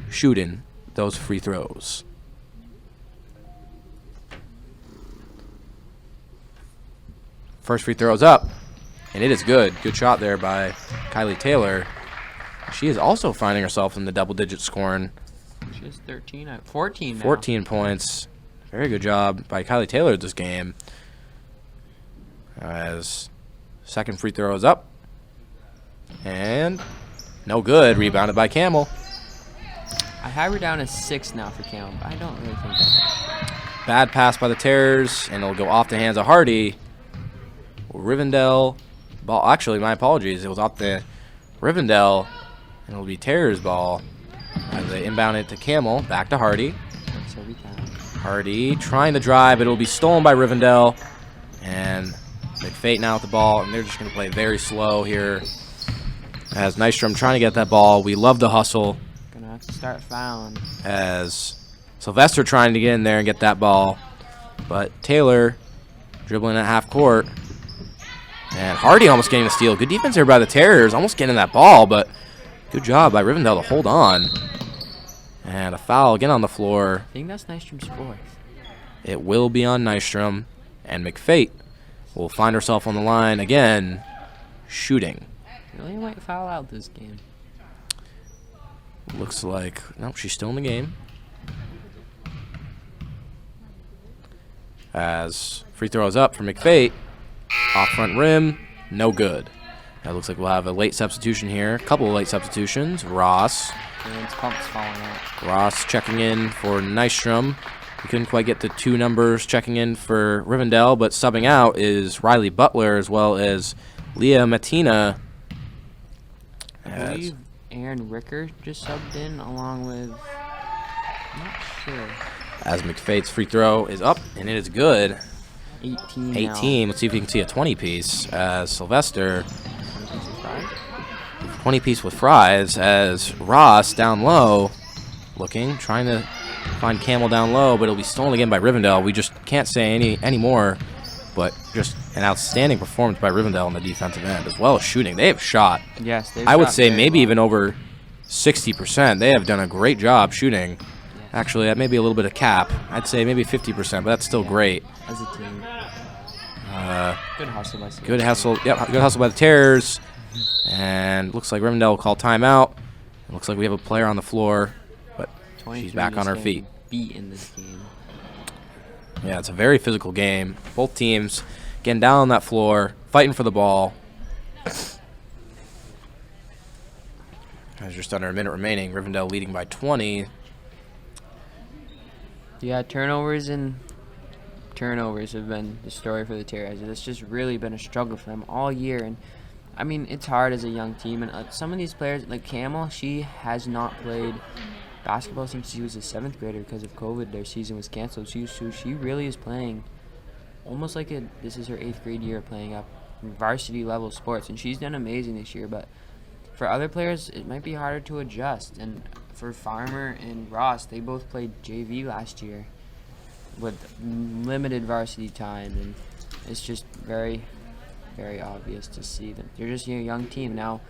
shooting those free throws. First free throw is up, and it is good. Good shot there by Kylie Taylor. She is also finding herself in the double-digit scoring. She has 14 now. 14 points. Very good job by Kylie Taylor this game. As second free throw is up. And no good. Rebounded by Camel. I have her down as 6 now for Cam, but I don't really think that's Bad pass by the Terrors, and it'll go off the hands of Hardy. Rivendell ball. Actually, my apologies. It was off the Rivendell, and it'll be Terrors ball as they inbound it to Camel. Back to Hardy. every time. Hardy trying to drive, but it'll be stolen by Rivendell. And McFate now with the ball, and they're just going to play very slow here. As Nystrom trying to get that ball. We love the hustle. Gonna have to start fouling. As Sylvester trying to get in there and get that ball. But Taylor dribbling at half court. And Hardy almost getting the steal. Good defense here by the Terriers. Almost getting that ball, but good job by Rivendell to hold on. And a foul again on the floor. I think that's Nystrom's fourth. It will be on Nystrom. And McFate will find herself on the line again, shooting. Really might foul out this game. Looks like, nope, she's still in the game. As free throw is up for McFate. Off front rim, no good. It looks like we'll have a late substitution here. A couple of late substitutions. Ross. Jalen's pump's falling out. Ross checking in for Nystrom. We couldn't quite get the two numbers checking in for Rivendell, but subbing out is Riley Butler as well as Leah Matina. I believe Aaron Ricker just subbed in along with... I'm not sure. As McFate's free throw is up, and it is good. 18 now. 18. Let's see if we can see a 20-piece as Sylvester. 20-piece with fries as Ross down low. Looking, trying to find Camel down low, but it'll be stolen again by Rivendell. We just can't say any more, but just an outstanding performance by Rivendell on the defensive end, as well as shooting. They have shot. Yes, they've I would shot say very maybe well. even over 60%. They have done a great job shooting. Yes. Actually, that may be a little bit of cap. I'd say maybe 50%, but that's still great. As a team. Good hustle by Good hustle. Yep, good hustle by the Terriers. And looks like Rivendell will call timeout. It looks like we have a player on the floor, but she's back on her feet. Beat in this game. Yeah, it's a very physical game. Both teams getting down on that floor, fighting for the ball. There's just under a minute remaining. Rivendell leading by 20. Yeah, turnovers have been the story for the Terriers. It's just really been a struggle for them all year. And I mean, it's hard as a young team. And some of these players, like Camel, she has not played basketball since she was a 7th grader because of COVID. Their season was canceled. So she really is playing almost like this is her 8th grade year playing up varsity level sports. And she's done amazing this year. But for other players, it might be harder to adjust. And for Farmer and Ross, they both played JV last year with limited varsity time, and it's just very, very obvious to see that they're just a young team. Now,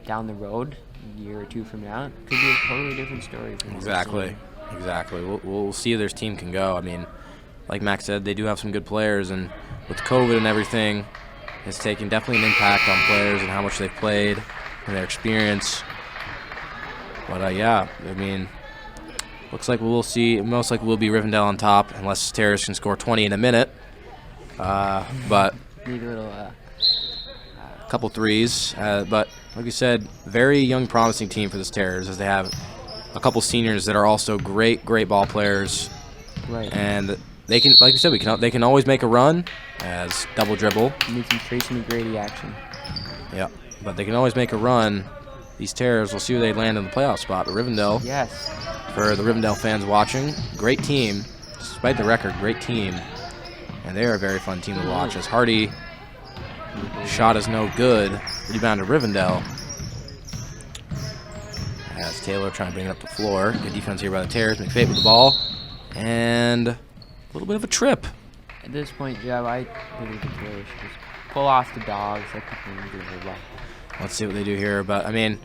down the road, a year or two from now, it could be a totally different story. For Exactly. We'll see where this team can go. I mean, like Max said, they do have some good players, and with COVID and everything, it's taken definitely an impact on players and how much they've played and their experience. But yeah, I mean, looks like we'll see. Most likely will be Rivendell on top, unless Terriers can score 20 in a minute. But Need a little. a couple threes. But like we said, very young, promising team for this Terriers, as they have a couple seniors that are also great ball players. Right. And they can, like we said, they can always make a run as double dribble. Need some Tracy McGrady action. Yeah, but they can always make a run. These Terriers, we'll see where they land in the playoff spot. But Rivendell, Yes. for the Rivendell fans watching, great team. Despite the record, great team. And they are a very fun team to watch. As Hardy, shot is no good. Rebound to Rivendell. As Taylor trying to bring it up the floor. Good defense here by the Terriers. McFate with the ball. And a little bit of a trip. At this point, Jeb, I believe the Terriers should just pull off the dogs. Let the team do their ball. Let's see what they do here. But, I mean,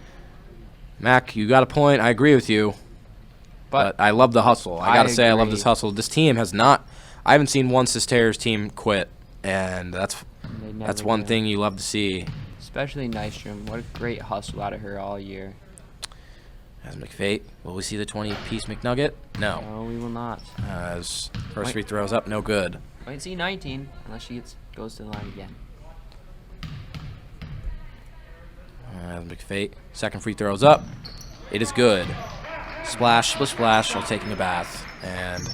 Mac, you got a point. I agree with you. But I love the hustle. I got to say, I love this hustle. This team has not – I haven't seen once this Terriers team quit. And that's one thing you love to see. Especially Nystrom. What a great hustle out of her all year. As McFate, will we see the 20-piece McNugget? No. No, we will not. As first free throws up, no good. Might see 19 unless she goes to the line again. As McFate, second free throws up. It is good. Splash, splish, splash, while taking a bath. And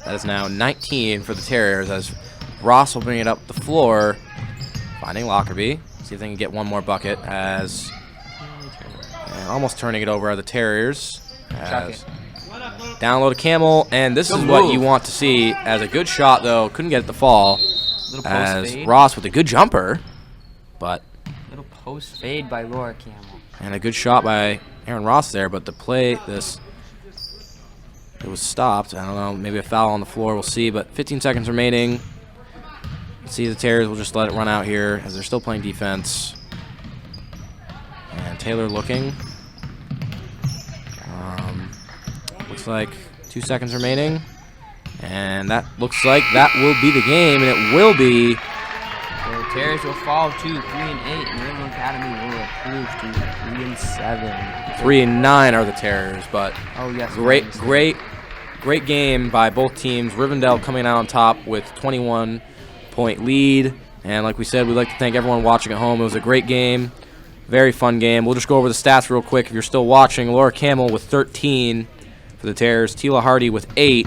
that is now 19 for the Terriers as Ross will bring it up the floor, finding Lockerbie. See if they can get one more bucket as and almost turning it over are the Terriers. As Down low to Camel, and this is what you want to see as a good shot, though. Couldn't get it to fall. Little post As fade. Ross with a good jumper, but Little post fade by Laura Camel. and a good shot by Aaron Ross there, but the play, it was stopped. I don't know, maybe a foul on the floor. We'll see, but 15 seconds remaining. Let's see the Terriers. We'll just let it run out here as they're still playing defense. And Taylor looking. Looks like 2 seconds remaining. And that looks like that will be the game, and it will be. The Terriers will fall to 3-8, and Rivendell Academy will improve to 3-7. 3-9 are the Terriers, but Oh, yes. great game by both teams. Rivendell coming out on top with 21-point lead. And like we said, we'd like to thank everyone watching at home. It was a great game. Very fun game. We'll just go over the stats real quick if you're still watching. Laura Camel with 13 for the Terriers. Tila Hardy with 8.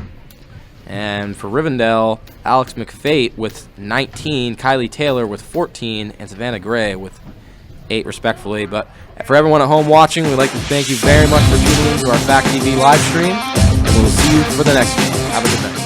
And for Rivendell, Alex McFate with 19. Kylie Taylor with 14. And Savannah Gray with 8 respectfully. But for everyone at home watching, we'd like to thank you very much for tuning in to our Fact TV live stream. And we'll see you for the next game. Have a good night.